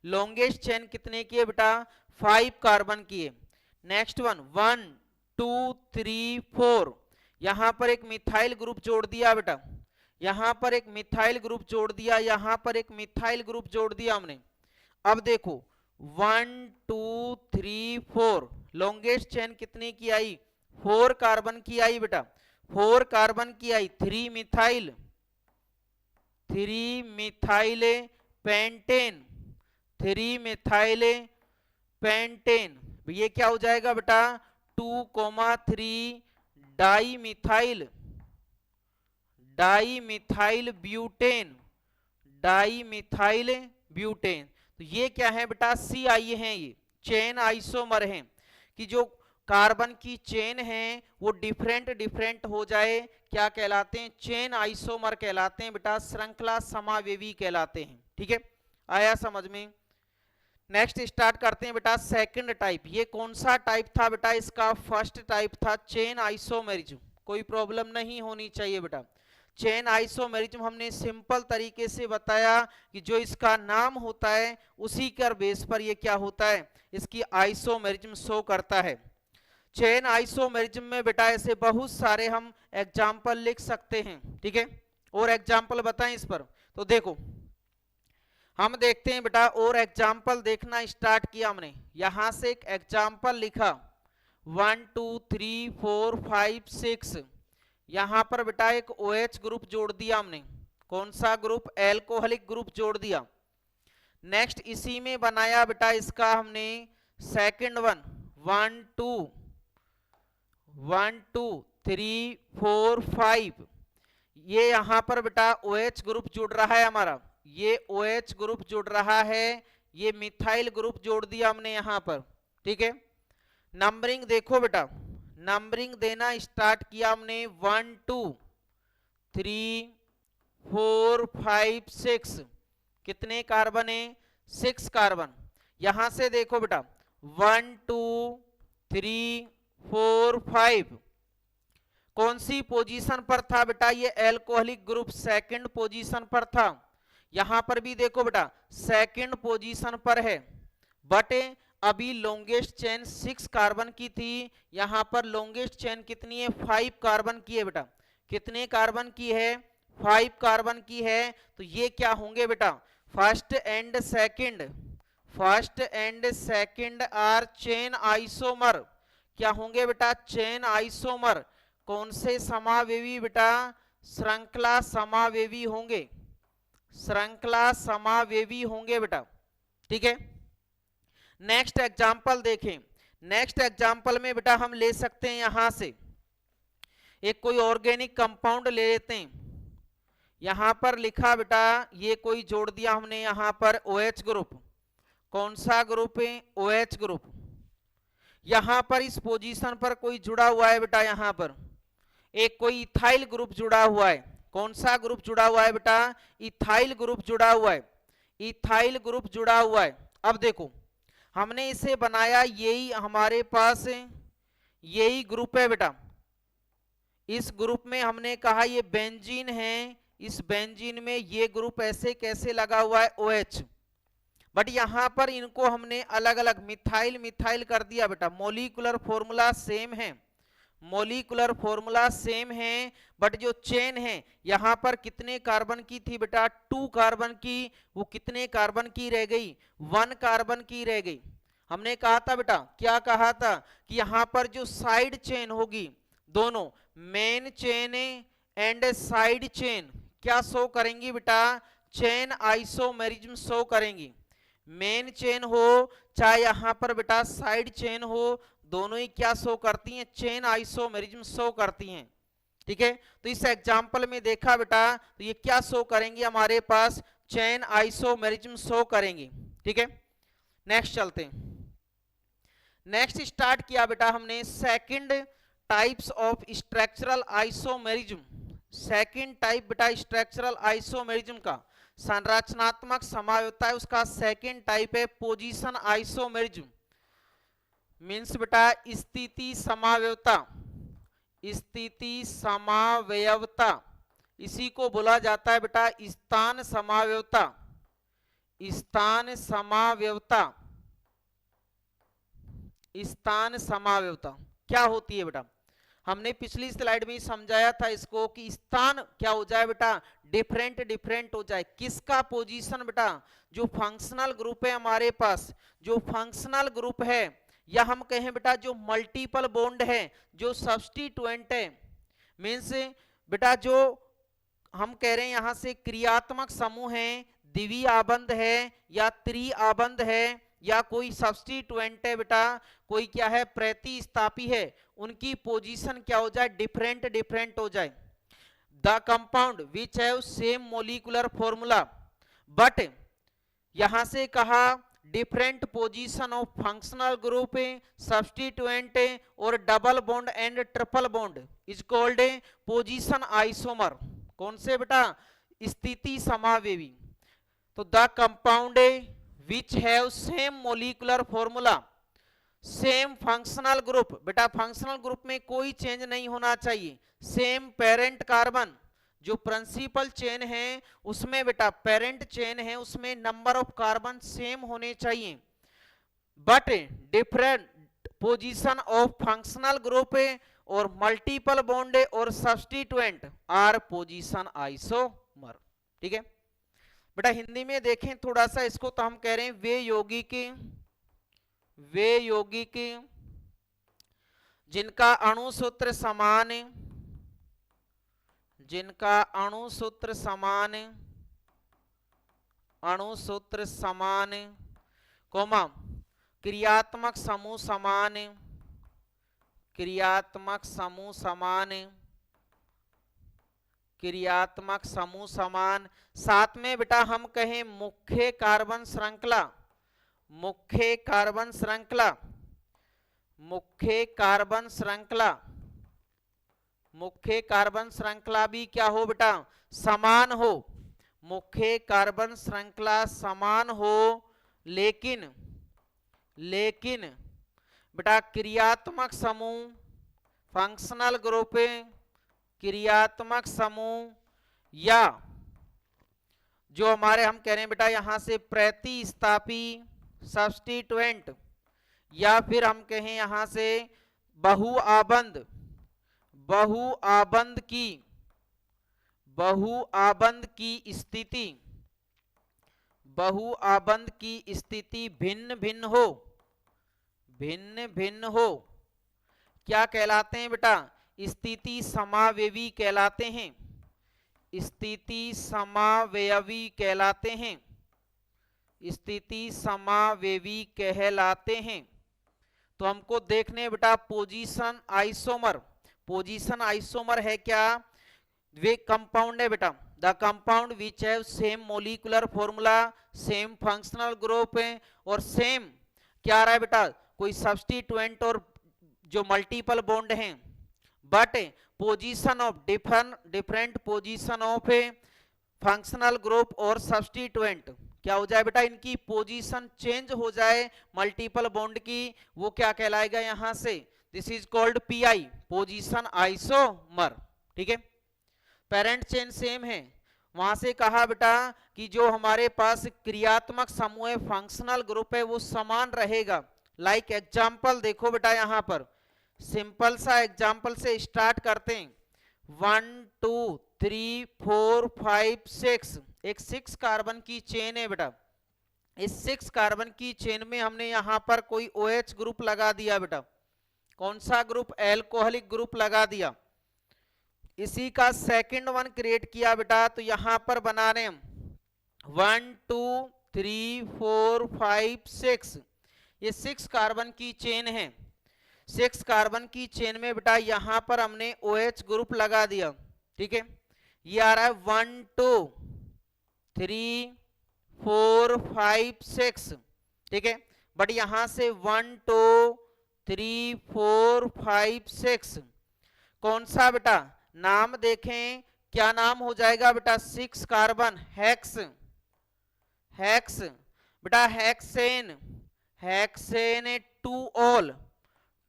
लॉन्गेस्ट चेन कितने की है बेटा? 5 कार्बन की है। नेक्स्ट वन 1 2 3 4, यहां पर एक मिथाइल ग्रुप जोड़ दिया बेटा, यहां पर एक मिथाइल ग्रुप जोड़ दिया, यहां पर एक मिथाइल ग्रुप जोड़ दिया हमने। अब देखो 1 2 3 4, लॉन्गेस्ट चेन कितने की आई? 4 कार्बन की आई बेटा, 4 कार्बन की आई। 3 मिथाइल पेंटेन, 3 मिथाइल पेंटेन, ये क्या हो जाएगा बेटा? 2,3 डाई मिथाइल ब्यूटेन, तो ये क्या है बेटा? सी आई है, ये चेन आइसोमर हैं कि जो कार्बन की चेन है वो डिफरेंट हो जाए, क्या कहलाते हैं? चेन आइसोमर कहलाते हैं बेटा, श्रृंखला समावेवी कहलाते हैं, ठीक है। आया समझ में? नेक्स्ट स्टार्ट करते हैं बेटा सेकंड टाइप। ये कौन सा टाइप था बेटा? इसका फर्स्ट टाइप था चेन आइसोमेरिज्म। कोई प्रॉब्लम नहीं होनी चाहिए बेटा। चेन आइसोमेरिज्म हमने सिंपल तरीके से बताया कि जो इसका नाम होता है उसी के बेस पर ये क्या होता है? इसकी आइसोमेरिज्म शो करता है। चेन आइसोमेरिज्म में बेटा ऐसे बहुत सारे हम एग्जाम्पल लिख सकते हैं, ठीक है। और एग्जाम्पल बताएं इस पर, तो देखो हम देखते हैं बेटा, और एग्जाम्पल देखना स्टार्ट किया हमने। यहां से एक एग्जाम्पल लिखा 1 2 3 4 5 6, यहां पर बेटा एक OH ग्रुप जोड़ दिया हमने। कौन सा ग्रुप? एल्कोहलिक ग्रुप जोड़ दिया। नेक्स्ट इसी में बनाया बेटा इसका हमने सेकंड वन 1 2 3 4 5, ये यहां पर बेटा OH ग्रुप जुड़ रहा है हमारा, ये OH ग्रुप जुड़ रहा है, ये मिथाइल ग्रुप जोड़ दिया हमने यहां पर, ठीक है। नंबरिंग देखो बेटा, नंबरिंग देना स्टार्ट किया हमने 1 2 3 4 5 6, कितने कार्बन है? 6 कार्बन। यहां से देखो बेटा 1 2 3 4 5, कौन सी पोजीशन पर था बेटा? ये एल्कोहलिक ग्रुप सेकंड पोजीशन पर था। यहां पर भी देखो बेटा सेकंड पोजीशन पर है, बट अभी लॉन्गेस्ट चेन 6 कार्बन की थी, यहां पर लॉन्गेस्ट चेन कितनी है? 5 कार्बन की है बेटा। कितने कार्बन की है? 5 कार्बन की है। तो ये क्या होंगे बेटा? First and second are chain isomer. क्या होंगे बेटा? Chain isomer. कौन से समावेवी बेटा? श्रृंखला समावेवी होंगे, श्रृंखला समावेवी होंगे बेटा, ठीक है। नेक्स्ट एग्जाम्पल देखें। नेक्स्ट एग्जाम्पल में बेटा हम ले सकते हैं यहां से एक कोई ऑर्गेनिक कंपाउंड ले लेते हैं। यहां पर लिखा बेटा, ये कोई जोड़ दिया हमने यहां पर OH ग्रुप। कौन सा ग्रुप है? OH group. यहां पर इस पोजीशन पर कोई जुड़ा हुआ है बेटा, यहां पर एक कोई इथाइल ग्रुप जुड़ा हुआ है। कौन सा ग्रुप जुड़ा हुआ है बेटा? इथाइल ग्रुप जुड़ा हुआ है, इथाइल ग्रुप जुड़ा हुआ है। अब देखो हमने इसे बनाया, यही हमारे पास यही ग्रुप है बेटा। इस ग्रुप में हमने कहा ये बेंजीन है, इस बेंजीन में ये ग्रुप ऐसे कैसे लगा हुआ है? OH। बट यहां पर इनको हमने अलग अलग मिथाइल कर दिया बेटा। मोलिकुलर फॉर्मूला सेम है, मोलिकुलर फॉर्मूला सेम है, बट जो चेन है यहां पर कितने कार्बन की थी बेटा? 2 कार्बन की। वो कितने कार्बन की रह गई? 1 कार्बन की रह गई। हमने कहा था बेटा, क्या कहा था कि यहां पर जो साइड चेन होगी, दोनों main chain and side chain क्या शो करेंगी बेटा, चेन आइसोमेरिज्म शो करेंगी। मेन चेन हो चाहे यहां पर बेटा साइड चेन हो, दोनों ही क्या शो करती हैं, चेन आइसोमेरिज्म शो करती हैं। ठीक है, तो इस एग्जांपल में देखा बेटा, तो ये क्या शो करेंगी, हमारे पास चेन आइसोमेरिज्म शो करेंगी। ठीक है, नेक्स्ट चलते हैं। नेक्स्ट स्टार्ट किया बेटा हमने second types of structural isomerism. Second type बेटा स्ट्रक्चरल आइसोमेरिज्म का संरचनात्मक समायोजता है, उसका सेकंड टाइप है पोजीशन आइसोमेरिज्म। मींस बेटा स्थिति समावयवता, स्थिति समावयवता, इसी को बोला जाता है बेटा स्थान समावयवता। स्थान समावयवता, स्थान समावयवता क्या होती है बेटा, हमने पिछली स्लाइड में समझाया था इसको कि स्थान क्या हो जाए बेटा, डिफरेंट डिफरेंट हो जाए। किसका पोजीशन बेटा, जो फंक्शनल ग्रुप है हमारे पास, जो फंक्शनल ग्रुप है, या हम कहें बेटा जो मल्टीपल बॉन्ड है, जो सब्स्टिट्यूएंट है, मीन्स बेटा जो हम कह रहे हैं यहां से क्रियात्मक समूह है, द्विवीय आबंध है या त्रि आबंध है, या कोई सब्स्टिट्यूएंट है बेटा, कोई क्या है प्रतिस्थापी है, उनकी पोजीशन क्या हो जाए, डिफरेंट डिफरेंट हो जाए। The compound which have same molecular formula but यहां से कहा different position of functional group, substituent और double bond and triple bond is called position isomer. कौन से बेटा, स्थिति समावेवी। तो the compound which have same molecular formula, same functional group, बेटा फंक्शनल ग्रुप में कोई चेंज नहीं होना चाहिए। सेम पेरेंट कार्बन, जो प्रिंसिपल चेन है उसमें बेटा पेरेंट चेन है उसमें नंबर ऑफ कार्बन सेम होने चाहिए, but different position of functional group और मल्टीपल बॉन्ड और सब्स्टिट्यूएंट आर पोजीशन आइसोमर। ठीक है बेटा, हिंदी में देखें थोड़ा सा इसको, तो हम कह रहे हैं वे यौगिक जिनका अणुसूत्र समान, जिनका अणुसूत्र समान, अणुसूत्र समान, कोमा क्रियात्मक समूह समान, क्रियात्मक समूह समान, क्रियात्मक समूह समान, साथ में बेटा हम कहें मुख्य कार्बन श्रृंखला, मुख्य कार्बन श्रृंखला, मुख्य कार्बन श्रृंखला, मुख्य कार्बन श्रृंखला भी क्या हो बेटा, समान हो, मुख्य कार्बन श्रृंखला समान हो, लेकिन बेटा क्रियात्मक समूह, फंक्शनल ग्रुप, क्रियात्मक समूह, या जो हमारे हम कह रहे हैं बेटा यहां से प्रतिस्थापी सब्स्टिट्यूएंट, या फिर हम कहें यहां से बहुआबंध, बहुआबंध की स्थिति, बहुआबंध की स्थिति भिन्न भिन्न हो, भिन्न भिन्न हो, क्या कहलाते हैं बेटा, स्थिति समावेवी कहलाते हैं, स्थिति समावेवी कहलाते हैं, स्थिति समावेवी कहलाते हैं। तो हमको देखने बेटा पोजीशन आइसोमर, पोजीशन आइसोमर है क्या, वे कंपाउंड है बेटा, the compound which have same molecular formula, same functional group और सेम क्या रहा है बेटा, कोई सब्स्टिट्यूएंट और जो मल्टीपल बॉन्ड हैं, but position of different position of functional group और सब्स्टिट्यूएंट क्या हो जाए बेटा, इनकी पोजीशन चेंज हो जाए मल्टीपल बॉन्ड की, वो क्या कहलाएगा यहां से, this is called pi, position isomer. ठीक है, पेरेंट चेन सेम है, वहां से कहा बेटा कि जो हमारे पास क्रियात्मक समूह है, फंक्शनल ग्रुप है, वो समान रहेगा। लाइक एग्जाम्पल देखो बेटा, यहां पर सिंपल सा एग्जाम्पल से स्टार्ट करते हैं। 1 2 3 4 5 6, एक 6 कार्बन की चेन है बेटा, इस 6 कार्बन की चेन में हमने यहां पर कोई OH ग्रुप लगा दिया बेटा, कौन सा ग्रुप, एल्कोहलिक ग्रुप लगा दिया। इसी का सेकंड वन क्रिएट किया बेटा, तो यहां पर बना रहे हम 1 2 3 4 5 6, ये 6 कार्बन की चेन है। 6 कार्बन की चेन में बेटा यहां पर हमने OH ग्रुप लगा दिया, ठीक है। ये आ रहा है 1 2 3 4 5 6, ठीक है। बट यहां से 1 2 3 4 5 6 कौन सा बेटा, नाम देखें क्या नाम हो जाएगा बेटा, 6 कार्बन हेक्स, हेक्स बेटा हेक्सेन, हेक्सेन 2 ऑल,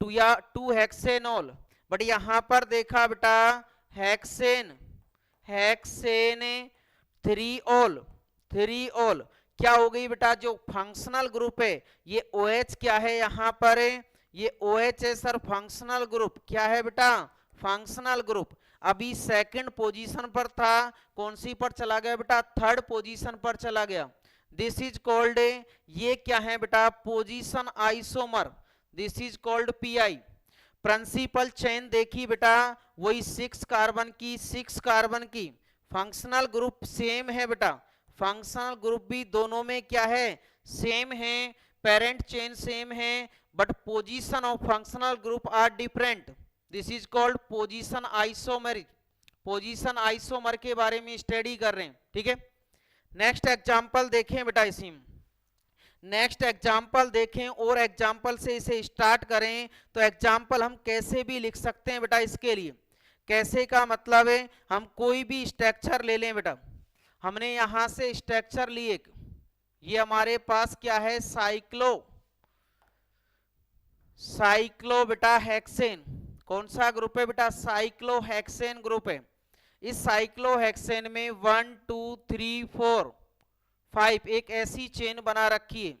2 या 2 हेक्सेनॉल। बट यहां पर देखा बेटा हेक्सेन, हेक्सेन 3 ऑल, 3 ऑल क्या हो गई बेटा, जो फंक्शनल ग्रुप है ये OH क्या है यहां पर, ये OH है सर फंक्शनल ग्रुप, क्या है बेटा, फंक्शनल ग्रुप। अभी सेकंड पोजीशन पर था, कौन सी पर चला गया बेटा, थर्ड पोजीशन पर चला गया। दिस इज कॉल्ड, ये क्या है बेटा, position isomer, this is called PI। Principal chain देखी बेटा, वही 6 कार्बन की, 6 कार्बन की, फंक्शनल ग्रुप सेम है बेटा, फंक्शनल ग्रुप भी दोनों में क्या है, सेम है, पेरेंट चेन सेम है, but position of functional group are different, this is called position isomer. Position isomer के बारे में स्टडी कर रहे हैं, ठीक है। नेक्स्ट एग्जांपल देखें बेटा, इसी में नेक्स्ट एग्जाम्पल देखें और एग्जाम्पल से इसे स्टार्ट करें। तो एग्जाम्पल हम कैसे भी लिख सकते हैं बेटा, इसके लिए कैसे का मतलब है, हम कोई भी स्ट्रक्चर ले लें बेटा, हमने यहां से स्ट्रक्चर लिए, ये हमारे पास क्या है, साइक्लो, साइक्लो बेटा हेक्सेन, कौन सा ग्रुप है बेटा, साइक्लो हेक्सेन ग्रुप है। इस साइक्लो हेक्सेन में 1 2 3 4 5 एक ऐसी चेन बना रखी है।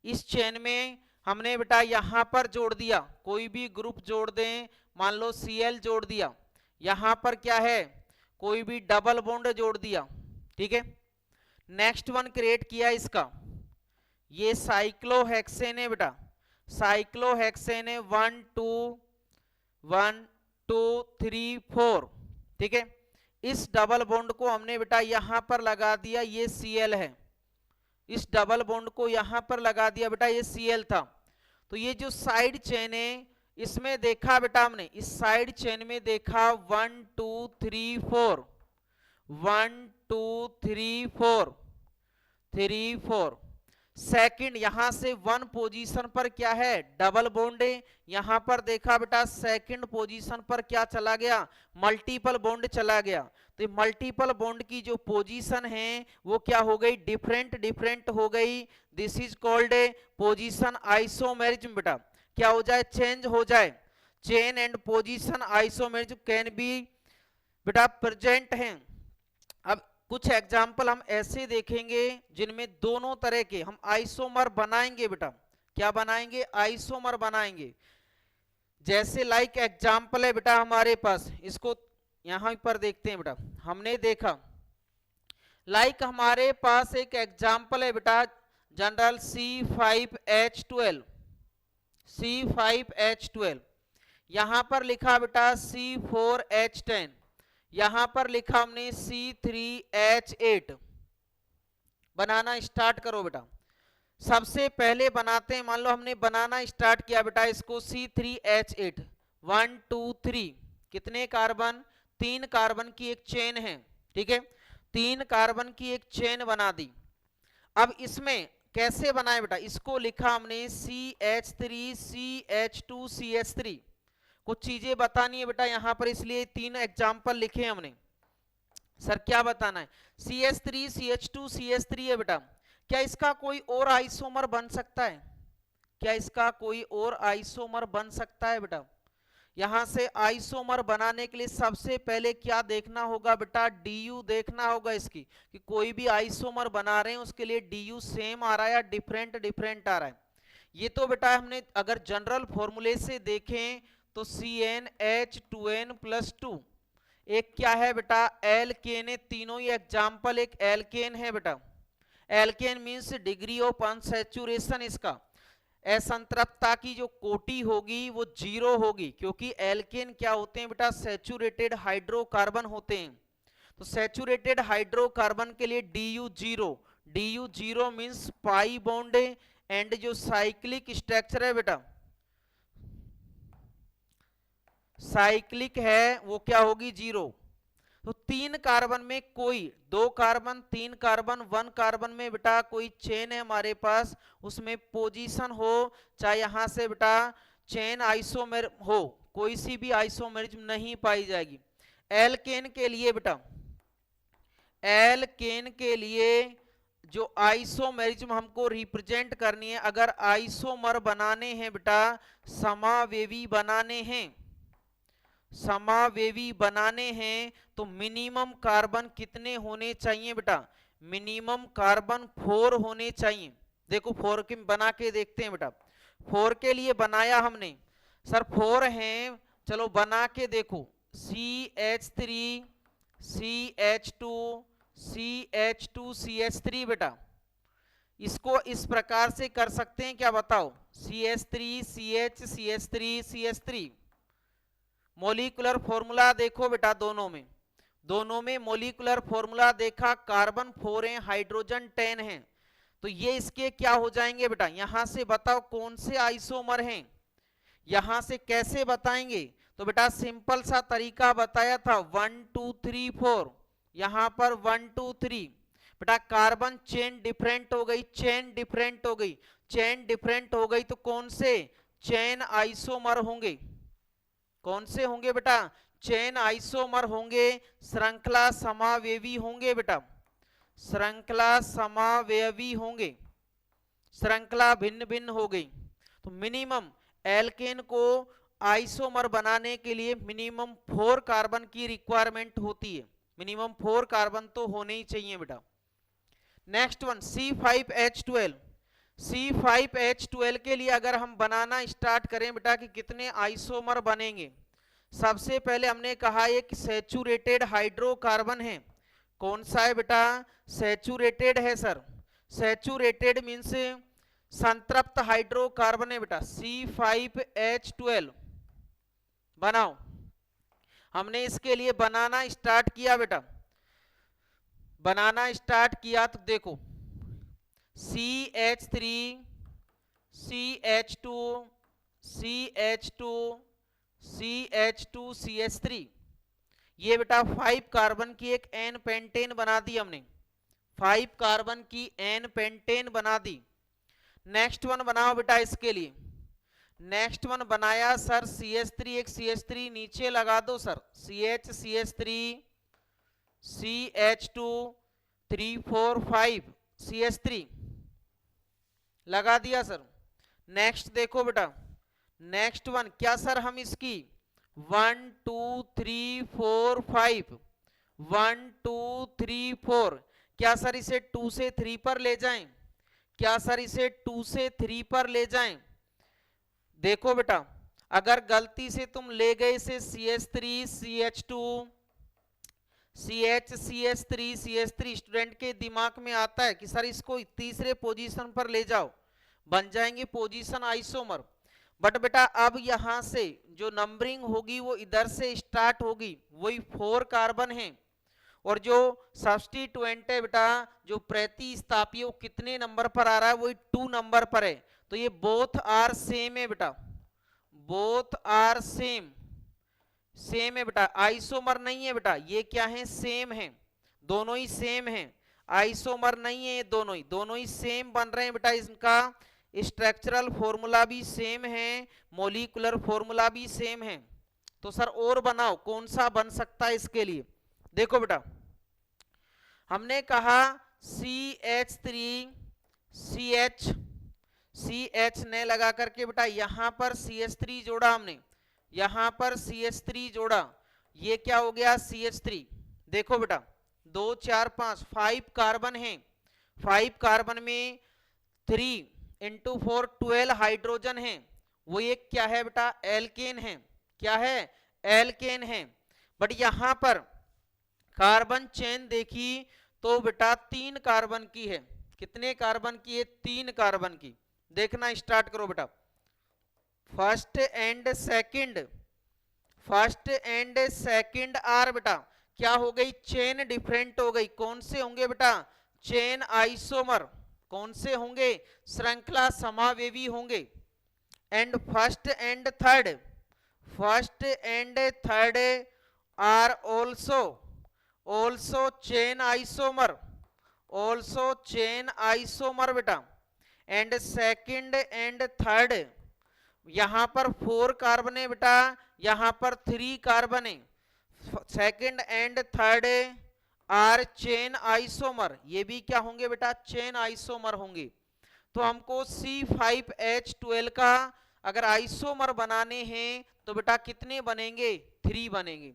इस चेन में हमने बेटा यहां पर जोड़ दिया, कोई भी ग्रुप जोड़ दें, मान लो Cl जोड़ दिया, यहां पर क्या है, कोई भी डबल बॉन्ड जोड़ दिया, ठीक है। नेक्स्ट वन क्रिएट किया इसका, ये साइक्लोहेक्सेन है बेटा, साइक्लोहेक्सेन है 1 2 1 2 3 4, ठीक है। इस डबल बॉन्ड को हमने बेटा यहां पर लगा दिया, ये Cl है, इस डबल बॉन्ड को यहां पर लगा दिया बेटा, ये Cl था। तो ये जो साइड चेन है इसमें देखा बेटा हमने, इस साइड चेन में देखा 1 2 3 4 1 2 3 4 3 4, सेकंड यहां से 1 पोजीशन पर क्या है, डबल बॉन्ड है, यहां पर देखा बेटा सेकंड पोजीशन पर क्या चला गया, मल्टीपल बॉन्ड चला गया। तो मल्टीपल बॉन्ड की जो पोजीशन है वो क्या हो गई, डिफरेंट डिफरेंट हो गई, this is called position isomerism बेटा, क्या हो जाए, चेंज हो जाए। Chain and position isomerism can be बेटा प्रेजेंट है। अब कुछ एग्जाम्पल हम ऐसे देखेंगे जिनमें दोनों तरह के हम आइसोमर बनाएंगे बेटा, क्या बनाएंगे, आइसोमर बनाएंगे। जैसे लाइक एग्जाम्पल है बेटा हमारे पास, इसको यहां पर देखते हैं बेटा, हमने देखा लाइक हमारे पास एक एग्जाम्पल है बेटा जनरल C5H12, C5H12, यहां पर लिखा बेटा C4H10, यहां पर लिखा हमने C3H8। बनाना स्टार्ट करो बेटा, सबसे पहले बनाते हैं, मान लो हमने बनाना स्टार्ट किया बेटा इसको C3H8, 1 2 3, कितने कार्बन, 3 कार्बन की एक चेन है, ठीक है, 3 कार्बन की एक चेन बना दी। अब इसमें कैसे बनाए बेटा, इसको लिखा हमने CH3 CH2 CH3, कुछ चीजें बतानी है बेटा यहां पर, इसलिए 3 एग्जाम्पल लिखे हमने। सर क्या बताना है, CH3 CH2 CH3 है बेटा, क्या इसका कोई और आइसोमर बन सकता है, क्या इसका कोई और आइसोमर बन सकता है बेटा। यहां से आइसोमर बनाने के लिए सबसे पहले क्या देखना होगा बेटा, DU देखना होगा इसकी, कि कोई भी आइसोमर बना रहे हैं उसके लिए DU सेम आ रहा है या डिफरेंट डिफरेंट आ रहा है। ये तो बेटा हमने अगर जनरल फॉर्मूले से देखें तो CnH2n+2, एक क्या है बेटा एल्केन है, तीनों ही एग्जाम्पल एक एल्केन है बेटा। Alkene means degree of unsaturation, इसका असंतृप्तता की जो कोटि होगी वो 0 होगी, क्योंकि एल्केन क्या होते हैं बेटा, सैचुरेटेड हाइड्रोकार्बन होते हैं। तो सैचुरेटेड हाइड्रोकार्बन के लिए D you zero means pi bond, and जो साइक्लिक स्ट्रक्चर है बेटा, साइक्लिक है, वो क्या होगी, 0। तो 3 कार्बन में कोई 2 कार्बन 3 कार्बन 1 कार्बन में बेटा कोई चेन है हमारे पास, उसमें पोजीशन हो, चाहे यहां से बेटा चेन आइसोमेर हो, कोई सी भी आइसोमेरिज्म नहीं पाई जाएगी। एल्केन के लिए बेटा, एल्केन के लिए जो आइसोमेरिज्म हमको रिप्रेजेंट करनी है, अगर आइसोमर बनाने हैं बेटा, समावेवी बनाने हैं, समावेवी बनाने हैं, तो मिनिमम कार्बन कितने होने चाहिए बेटा, मिनिमम कार्बन 4 होने चाहिए। देखो 4 के बना के देखते हैं बेटा, 4 के लिए बनाया हमने, सर 4 हैं, चलो बना के देखो, CH3 CH2 CH2 CH3 बेटा, इसको इस प्रकार से कर सकते हैं क्या बताओ, CH3 CH CH3 CH3। Molecular formula देखो बेटा, दोनों में मोलिकुलर फॉर्मूला देखा, कार्बन 4 है, हाइड्रोजन 10 है, तो ये इसके क्या हो जाएंगे बेटा, यहां से बताओ कौन से आइसोमर हैं, यहां से कैसे बताएंगे, तो बेटा सिंपल सा तरीका बताया था, 1 2 3 4, यहां पर 1 2 3 बेटा, कार्बन चेन डिफरेंट हो गई, चेन डिफरेंट हो गई, चेन डिफरेंट हो गई, तो कौन से चेन आइसोमर होंगे, कौन से होंगे बेटा, चेन आइसोमर होंगे, श्रृंखला समावेवी होंगे बेटा, श्रृंखला समावेवी होंगे, श्रृंखला भिन्न भिन्न हो गई। तो मिनिमम एल्केन को आइसोमर बनाने के लिए मिनिमम 4 कार्बन की रिक्वायरमेंट होती है, मिनिमम 4 कार्बन तो होने ही चाहिए बेटा। नेक्स्ट वन C5H12, C5H12 के लिए अगर हम बनाना स्टार्ट करें बेटा कि कितने आइसोमर बनेंगे, सबसे पहले हमने कहा एक सैचुरेटेड हाइड्रोकार्बन है, कौन सा है बेटा, सैचुरेटेड है सर, सैचुरेटेड मीन्स संतृप्त हाइड्रोकार्बन है बेटा, C5H12 बनाओ। हमने इसके लिए बनाना स्टार्ट किया बेटा, बनाना स्टार्ट किया तो देखो CH3 CH2 CH2 CH2 CH3, ये बेटा 5 कार्बन की एक एन पेंटेन बना दी हमने, 5 कार्बन की एन पेंटेन बना दी। नेक्स्ट वन बनाओ बेटा इसके लिए, नेक्स्ट वन बनाया सर CH3, एक CH3 नीचे लगा दो सर, CH3 CH2 3 4 5 CH3 लगा दिया सर। नेक्स्ट देखो बेटा, नेक्स्ट वन क्या सर, हम इसकी 1 2 3 4 5 1 2 3 4, क्या सर इसे 2 से 3 पर ले जाएं, क्या सर इसे 2 से 3 पर ले जाएं। देखो बेटा अगर गलती से तुम ले गए इसे CH3 CH2 CH3 स्टूडेंट के दिमाग में आता है कि सर इसको तीसरे पोजीशन पर ले जाओ, बन जाएंगे पोजीशन आइसोमर, बट बेटा अब यहां से जो नंबरिंग होगी वो इधर से स्टार्ट होगी, वही 4 कार्बन है, और जो सब्स्टिट्यूएंट है बेटा जो प्रतिस्थापी वो कितने नंबर पर आ रहा है, वही 2 नंबर पर है, तो ये बोथ आर सेम है बेटा, बोथ आर सेम, सेम है बेटा, आइसोमर नहीं है बेटा, ये क्या है, सेम है, दोनों ही सेम है, आइसोमर नहीं है, दोनों ही सेम बन रहे हैं बेटा, इनका स्ट्रक्चरल फॉर्मूला भी सेम है, मॉलिक्यूलर फॉर्मूला भी सेम है। तो सर और बनाओ कौन सा बन सकता है इसके लिए, देखो बेटा हमने कहा CH3 CH ने लगा करके बेटा यहां पर CH3 जोड़ा हमने, यहां पर CH3 जोड़ा, ये क्या हो गया CH3, देखो बेटा 2 4 5 5 कार्बन है, 5 कार्बन में 3 × 4 12 हाइड्रोजन है, वो एक क्या है बेटा एल्केन है, क्या है एल्केन है, बट यहां पर कार्बन चेन देखी तो बेटा 3 कार्बन की है, कितने कार्बन की है, 3 कार्बन की। देखना स्टार्ट करो बेटा। First and second, first and second are बेटा क्या हो गई, चेन डिफरेंट हो गई। कौन से होंगे बेटा, चेन आइसोमर। कौन से होंगे, श्रृंखला समावेवी होंगे। And first and third, first and third are also, also chain isomer, also chain isomer बेटा। एंड सेकंड एंड थर्ड, यहां पर 4 कार्बन है बेटा, यहां पर 3 कार्बन है। Second and third are chain isomer, ये भी क्या होंगे बेटा, चेन आइसोमर होंगे। तो हमको C5H12 का अगर आइसोमर बनाने हैं तो बेटा कितने बनेंगे, 3 बनेंगे।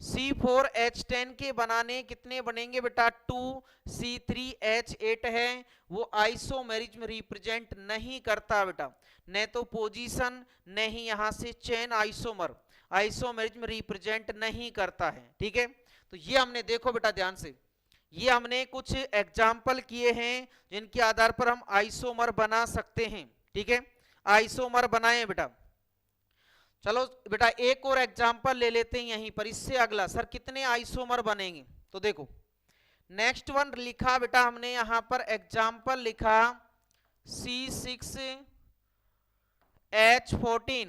C4H10 के बनाने कितने बनेंगे बेटा, 2। C3H8 है वो आइसोमेरिज्म रिप्रेजेंट नहीं करता बेटा, न तो पोजीशन न ही यहां से चेन आइसोमर, आइसोमेरिज्म रिप्रेजेंट नहीं करता है। ठीक है, तो ये हमने देखो बेटा ध्यान से, ये हमने कुछ एग्जाम्पल किए हैं जिनके आधार पर हम आइसोमर बना सकते हैं। ठीक है, आइसोमर बनाएं बेटा। चलो बेटा एक और एग्जाम्पल ले लेते हैं यहीं पर, इससे अगला सर कितने आइसोमर बनेंगे। तो देखो नेक्स्ट वन लिखा बेटा हमने यहां पर एग्जाम्पल लिखा C6H14।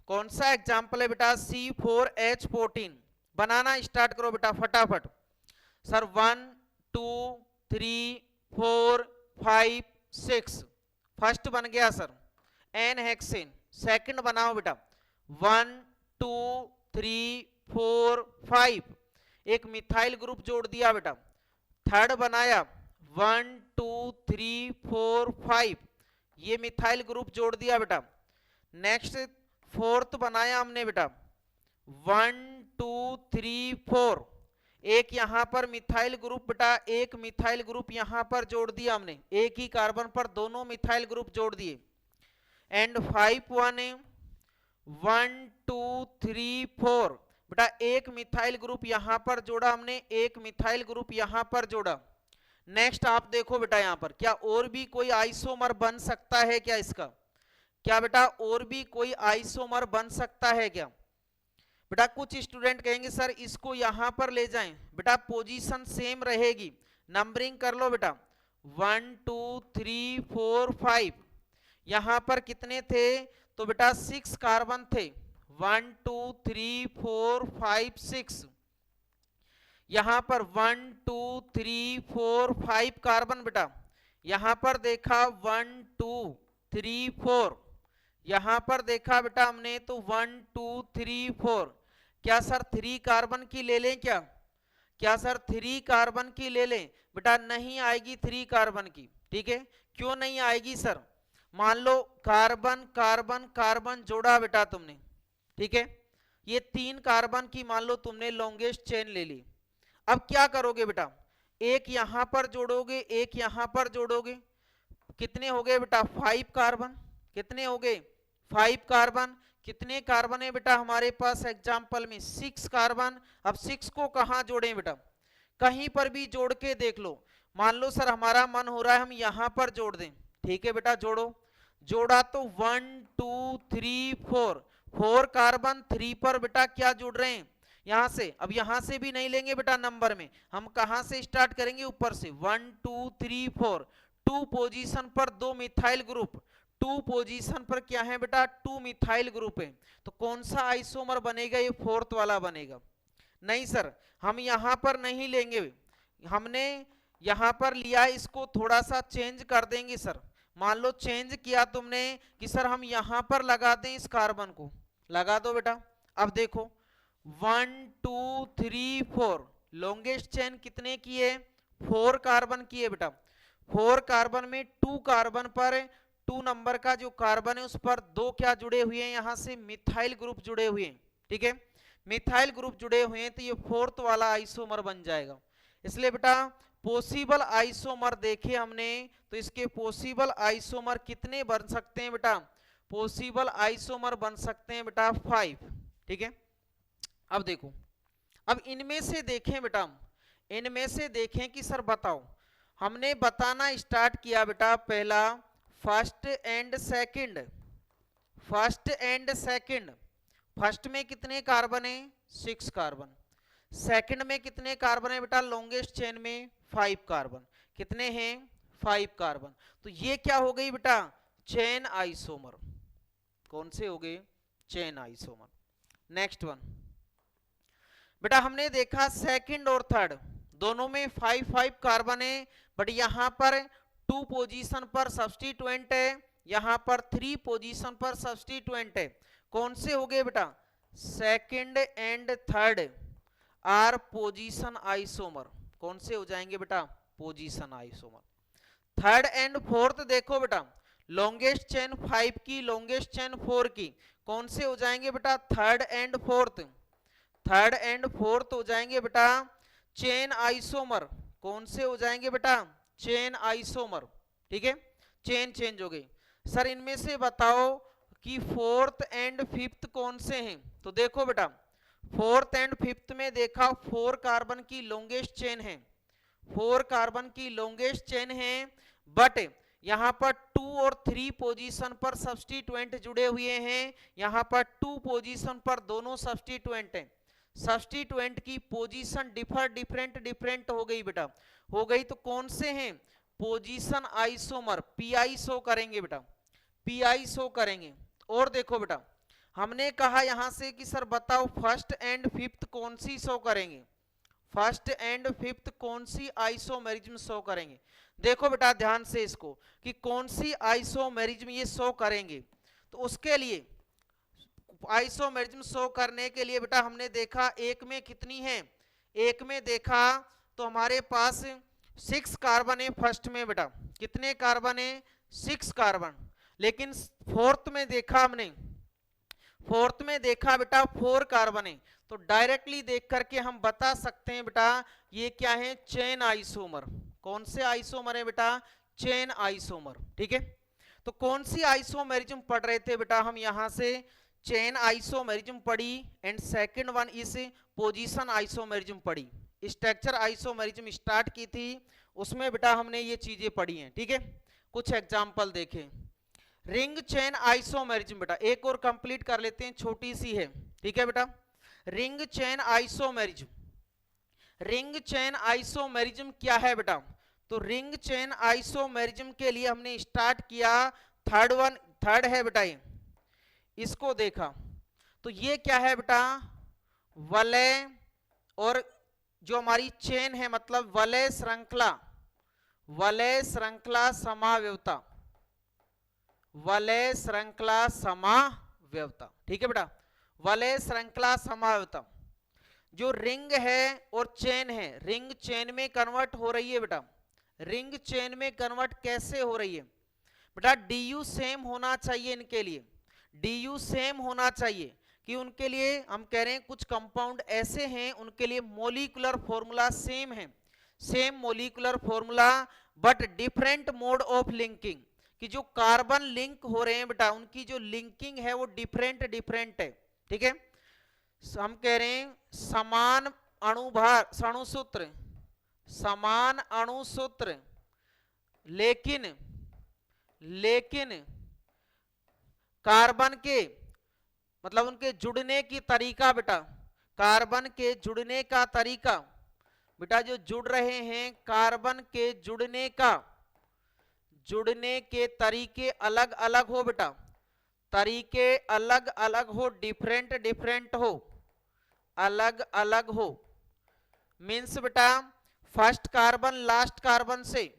कौन सा एग्जाम्पल है बेटा, C4H14। बनाना स्टार्ट करो बेटा फटाफट। सर 1 2 3 4 5 6, फर्स्ट बन गया सर एन हेक्सेन। सेकंड बनाओ बेटा 1 2 3 4 5, एक मिथाइल ग्रुप जोड़ दिया बेटा। थर्ड बनाया 1 2 3 4 5, ये मिथाइल ग्रुप जोड़ दिया बेटा। नेक्स्ट फोर्थ बनाया हमने बेटा 1 2 3 4, एक यहां पर मिथाइल ग्रुप बेटा, एक मिथाइल ग्रुप यहां पर जोड़ दिया हमने, एक ही कार्बन पर दोनों मिथाइल ग्रुप जोड़ दिए। एंड 5 1 2 3 4 बेटा, एक मिथाइल ग्रुप यहां पर जोड़ा हमने, एक मिथाइल ग्रुप यहां पर जोड़ा। नेक्स्ट आप देखो बेटा यहां पर क्या और भी कोई आइसोमर बन सकता है क्या इसका, क्या बेटा और भी कोई आइसोमर बन सकता है क्या। बेटा कुछ स्टूडेंट कहेंगे सर इसको यहां पर ले जाएं, बेटा पोजीशन सेम रहेगी, नंबरिंग कर लो बेटा 1 2 3 4 5, यहां पर कितने थे, तो बेटा 6 कार्बन थे, 1 2 3 4 5 6, यहां पर 1 2 3 4 5 कार्बन बेटा, यहां पर देखा 1 2 3 4, यहां पर देखा बेटा हमने तो 1 2 3 4, क्या सर 3 कार्बन की ले लें क्या, क्या सर 3 कार्बन की ले लें, बेटा नहीं आएगी 3 कार्बन की। ठीक है, क्यों नहीं आएगी सर, मान लो कार्बन कार्बन कार्बन जोड़ा बेटा तुमने, ठीक है, ये 3 कार्बन की मान लो तुमने लॉन्गेस्ट चेन ले ली। अब क्या करोगे बेटा, एक यहां पर जोड़ोगे एक यहां पर जोड़ोगे, कितने हो गए बेटा 5 कार्बन, कितने हो गए 5 कार्बन। कितने कार्बन है बेटा हमारे पास एग्जाम्पल में 6 कार्बन। अब 6 को कहां जोड़ें बेटा, कहीं पर भी जोड़ के देख लो, मान लो सर हमारा मन हो रहा है हम यहां पर जोड़ दें, ठीक है बेटा जोड़ो, जोड़ा तो 1 2 3 4, 4 कार्बन 3 पर बेटा क्या जुड़ रहे हैं यहां से। अब यहां से भी नहीं लेंगे बेटा नंबर में, हम कहां से स्टार्ट करेंगे, ऊपर से 1 2 3 4, 2 पोजीशन पर 2 मिथाइल ग्रुप, 2 पोजीशन पर क्या है बेटा 2 मिथाइल ग्रुप है, तो कौन सा आइसोमर बनेगा, ये फोर्थ वाला बनेगा। नहीं सर हम यहां पर नहीं लेंगे, हमने यहां पर लिया, इसको थोड़ा सा चेंज कर देंगे सर। मान लो चेंज किया तुमने कि सर हम यहां पर लगा दें, इस कार्बन को लगा दो बेटा। अब देखो 1 2 3 4, लॉन्गेस्ट चेन कितने की है, 4 कार्बन की है बेटा। 4 कार्बन में 2 कार्बन पर 2 नंबर का जो कार्बन है उस पर 2 क्या जुड़े हुए हैं, यहां से मिथाइल ग्रुप जुड़े हुए हैं। ठीक है, मिथाइल ग्रुप जुड़े हुए हैं तो ये फोर्थ वाला आइसोमर बन जाएगा। इसलिए बेटा पॉसिबल आइसोमर देखे हमने, तो इसके पॉसिबल आइसोमर कितने बन सकते हैं बेटा, पॉसिबल आइसोमर बन सकते हैं बेटा 5। ठीक है, अब देखो, अब इनमें से देखें बेटा, इनमें से देखें कि सर बताओ हमने बताना स्टार्ट किया बेटा पहला first and second, first and second. First में कितने कार्बन है 6 कार्बन, सेकंड में कितने कार्बन है बेटा लॉन्गेस्ट चेन में 5 कार्बन, कितने हैं 5 कार्बन। तो ये क्या हो गई बेटा चेन आइसोमर, कौन से हो गए चेन आइसोमर। नेक्स्ट वन बेटा हमने देखा सेकंड और थर्ड दोनों में 5 कार्बन है, बट यहां पर 2 पोजीशन पर सब्स्टिट्यूएंट है, यहां पर 3 पोजीशन पर सब्स्टिट्यूएंट है। कौन से हो गए बेटा second and third are position isomer, कौन से हो जाएंगे बेटा position isomer. Third and fourth देखो बेटा लॉन्गेस्ट चेन 5 की लॉन्गेस्ट चेन 4 की, कौन से हो जाएंगे बेटा third and fourth, third and fourth हो जाएंगे बेटा चेन आइसोमर, कौन से हो जाएंगे बेटा चेन आइसोमर। ठीक है चेन चेंज हो गई। सर इनमें से बताओ कि फोर्थ एंड फिफ्थ कौन से हैं, तो देखो बेटा फोर्थ एंड फिफ्थ में देखा 4 कार्बन की लॉन्गेस्ट चेन है, 4 कार्बन की लॉन्गेस्ट चेन है, बट यहां पर 2 और 3 पोजीशन पर सब्स्टिट्यूएंट जुड़े हुए हैं, यहां पर 2 पोजीशन पर दोनों सब्स्टिट्यूएंट हैं। सब्स्टिट्यूएंट की पोजीशन डिफरेंट हो गई बेटा, हो गई तो कौन से हैं पोजीशन आइसोमर, पीआई शो करेंगे बेटा, पीआई शो करेंगे। और देखो बेटा हमने कहा यहां से कि सर बताओ फर्स्ट एंड फिफ्थ कौन सी शो करेंगे, फर्स्ट एंड फिफ्थ कौन सी आइसोमेरिज्म शो करेंगे। देखो बेटा ध्यान से इसको कि कौन सी आइसोमेरिज्म ये शो करेंगे, तो उसके लिए आइसोमेरिज्म शो करने के लिए बेटा हमने देखा एक में कितनी है, एक में देखा तो हमारे पास 6 कार्बन है फर्स्ट में बेटा, कितने कार्बन है 6 कार्बन, लेकिन फोर्थ में देखा हमने, फोर्थ में देखा बेटा 4 कार्बन है। तो डायरेक्टली देख करके हम बता सकते हैं बेटा ये क्या है चेन आइसोमर, कौन से आइसोमर है बेटा चेन आइसोमर। ठीक है तो कौन सी आइसोमेरिज्म पढ़ रहे थे बेटा हम यहां से चेन आइसोमेरिज्म पढ़ी, एंड सेकंड वन इस पोजीशन आइसोमेरिज्म पढ़ी, स्ट्रक्चर आइसोमेरिज्म स्टार्ट की थी उसमें बेटा हमने ये चीजें पढ़ी हैं। ठीक है कुछ एग्जांपल देखें, रिंग चेन आइसोमेरिज्म बेटा एक और कंप्लीट कर लेते हैं, छोटी सी है। ठीक है बेटा ring chain isomerism, ring chain isomerism क्या है बेटा, तो रिंग चेन आइसोमेरिज्म के लिए हमने स्टार्ट किया थर्ड है बेटा ये, इसको देखा तो ये क्या है बेटा वलय, और जो हमारी चेन है मतलब वलय श्रृंखला, वलय श्रृंखला समाव्यवता, वलय श्रृंखला समाव्यवता। ठीक है बेटा वलय श्रृंखला समाव्यवता, जो रिंग है और चेन है, रिंग चेन में कन्वर्ट हो रही है बेटा, रिंग चेन में कन्वर्ट कैसे हो रही है बेटा डी सेम होना चाहिए इनके लिए, डी सेम होना चाहिए कि उनके लिए हम कह रहे हैं कुछ कंपाउंड ऐसे हैं उनके लिए मोलिकुलर फॉर्मूला सेम है, same molecular formula but different mode of linking, कि जो कार्बन लिंक हो रहे हैं बेटा उनकी जो लिंकिंग है वो डिफरेंट है। ठीक है हम कह रहे हैं समान अणुभार अणुसूत्र, समान अणुसूत्र, लेकिन कार्बन के मतलब उनके जुड़ने की तरीका बेटा, कार्बन के जुड़ने का तरीका बेटा जो जुड़ रहे हैं कार्बन के जुड़ने के तरीके अलग अलग हो बेटा, तरीके अलग अलग हो, डिफरेंट हो, अलग अलग हो, मीन्स बेटा फर्स्ट कार्बन लास्ट कार्बन से,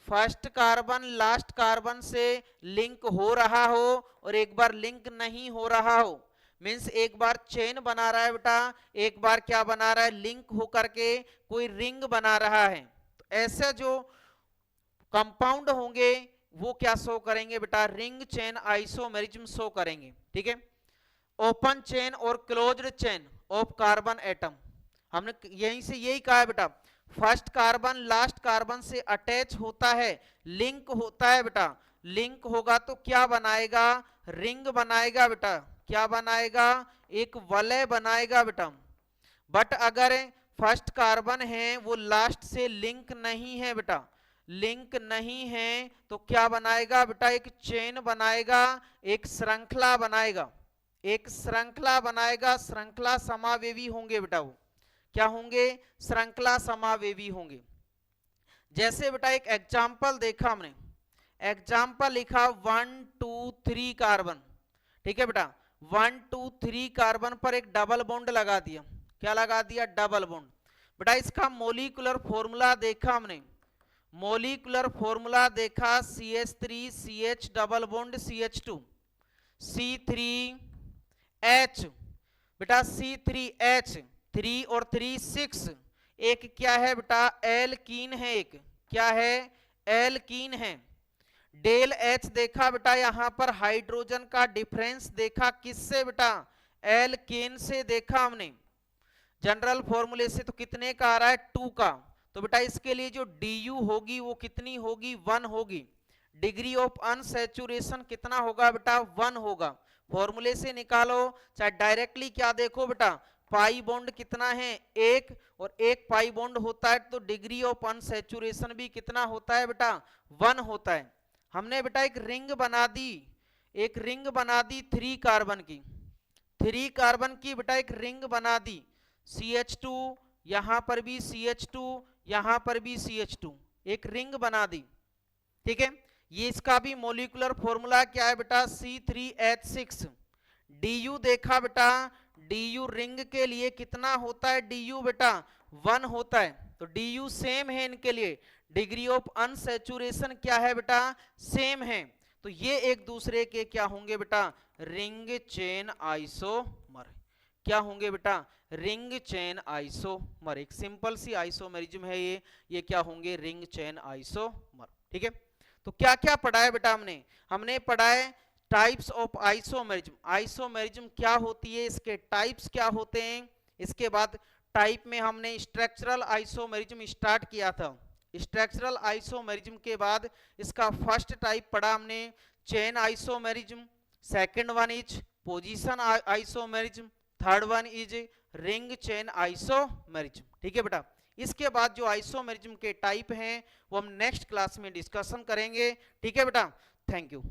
फर्स्ट कार्बन लास्ट कार्बन से लिंक हो रहा हो और एक बार लिंक नहीं हो रहा हो, मीन्स एक बार चेन बना रहा है बेटा, एक बार क्या बना रहा है लिंक होकर के कोई रिंग बना रहा है। तो ऐसे जो कंपाउंड होंगे वो क्या शो करेंगे बेटा रिंग चेन आइसोमेरिज्म शो करेंगे। ठीक है ओपन चेन और closed chain of carbon atom, हमने यहीं से यही कहा है बेटा फर्स्ट कार्बन लास्ट कार्बन से अटैच होता है, लिंक होता है बेटा, लिंक होगा तो क्या बनाएगा रिंग बनाएगा बेटा, क्या बनाएगा एक वलय बनाएगा बेटा। बट अगर फर्स्ट कार्बन है वो लास्ट से लिंक नहीं है बेटा, लिंक नहीं है तो क्या बनाएगा बेटा, एक चेन बनाएगा, एक श्रृंखला बनाएगा, एक श्रृंखला बनाएगा, श्रृंखला समावेवी होंगे बेटा, वो क्या होंगे, श्रृंखला समावेवी होंगे। जैसे बेटा एक एग्जाम्पल देखा हमने, एग्जाम्पल लिखा 1 2 3 कार्बन, ठीक है बेटा, 1 2 3 कार्बन पर एक डबल बॉन्ड लगा दिया, क्या लगा दिया, डबल बॉन्ड। बेटा इसका मोलिकुलर फॉर्मूला देखा हमने, मोलिकुलर फॉर्मूला देखा CH3 CH double bond CH2 C3H, बेटा C3H 3 और 3 6, एक क्या है बेटा, एल्कीन है, एक क्या है, एल्कीन है। डेल H देखा बेटा, यहां पर हाइड्रोजन का डिफरेंस देखा किससे बेटा, एल्केन से देखा हमने, जनरल फॉर्मूले से, तो कितने का आ रहा है, 2 का, तो बेटा इसके लिए जो du होगी वो कितनी होगी, 1 होगी। डिग्री ऑफ अनसैचुरेशन कितना होगा बेटा, 1 होगा, फॉर्मूले से निकालो, चाहे डायरेक्टली क्या देखो बेटा, पाई बॉन्ड कितना है, 1, और 1 पाई बॉन्ड होता है तो डिग्री ऑफ अनसैचुरेशन भी कितना होता है बेटा, 1 होता है। हमने बेटा एक रिंग बना दी, एक रिंग बना दी 3 कार्बन की, 3 कार्बन की बेटा एक रिंग बना दी, CH2, यहां पर भी CH2, यहां पर भी CH2, एक रिंग बना दी, ठीक है। ये इसका भी मोलिकुलर फॉर्मूला क्या है बेटा, C3H6। du देखा बेटा, du रिंग के लिए कितना होता है, du बेटा 1 होता है, तो du सेम है इनके लिए, डिग्री ऑफ अनसैचुरेशन क्या है बेटा, सेम है, तो ये एक दूसरे के क्या होंगे बेटा, रिंग चेन आइसोमर, क्या होंगे बेटा, रिंग चेन आइसोमर, एक सिंपल सी आइसोमेरिज्म है ये क्या होंगे, रिंग चेन आइसोमर, ठीक है। तो क्या क्या पढ़ा है बेटा हमने, हमने पढ़ा है टाइप्स ऑफ आइसोमेरिज्म, आइसोमेरिज्म क्या होती है, इसके टाइप्स क्या होते हैं, इसके बाद टाइप में हमने स्ट्रक्चरल आइसोमेरिज्म स्टार्ट किया था, स्ट्रक्चरल आइसोमेरिज्म के बाद इसका फर्स्ट टाइप पढ़ा हमने chain isomerism, second one is position isomerism, third one is ring chain isomerism, ठीक है बेटा। इसके बाद जो आइसोमेरिज्म के टाइप हैं वो हम नेक्स्ट क्लास में डिस्कशन करेंगे, ठीक है बेटा, थैंक यू।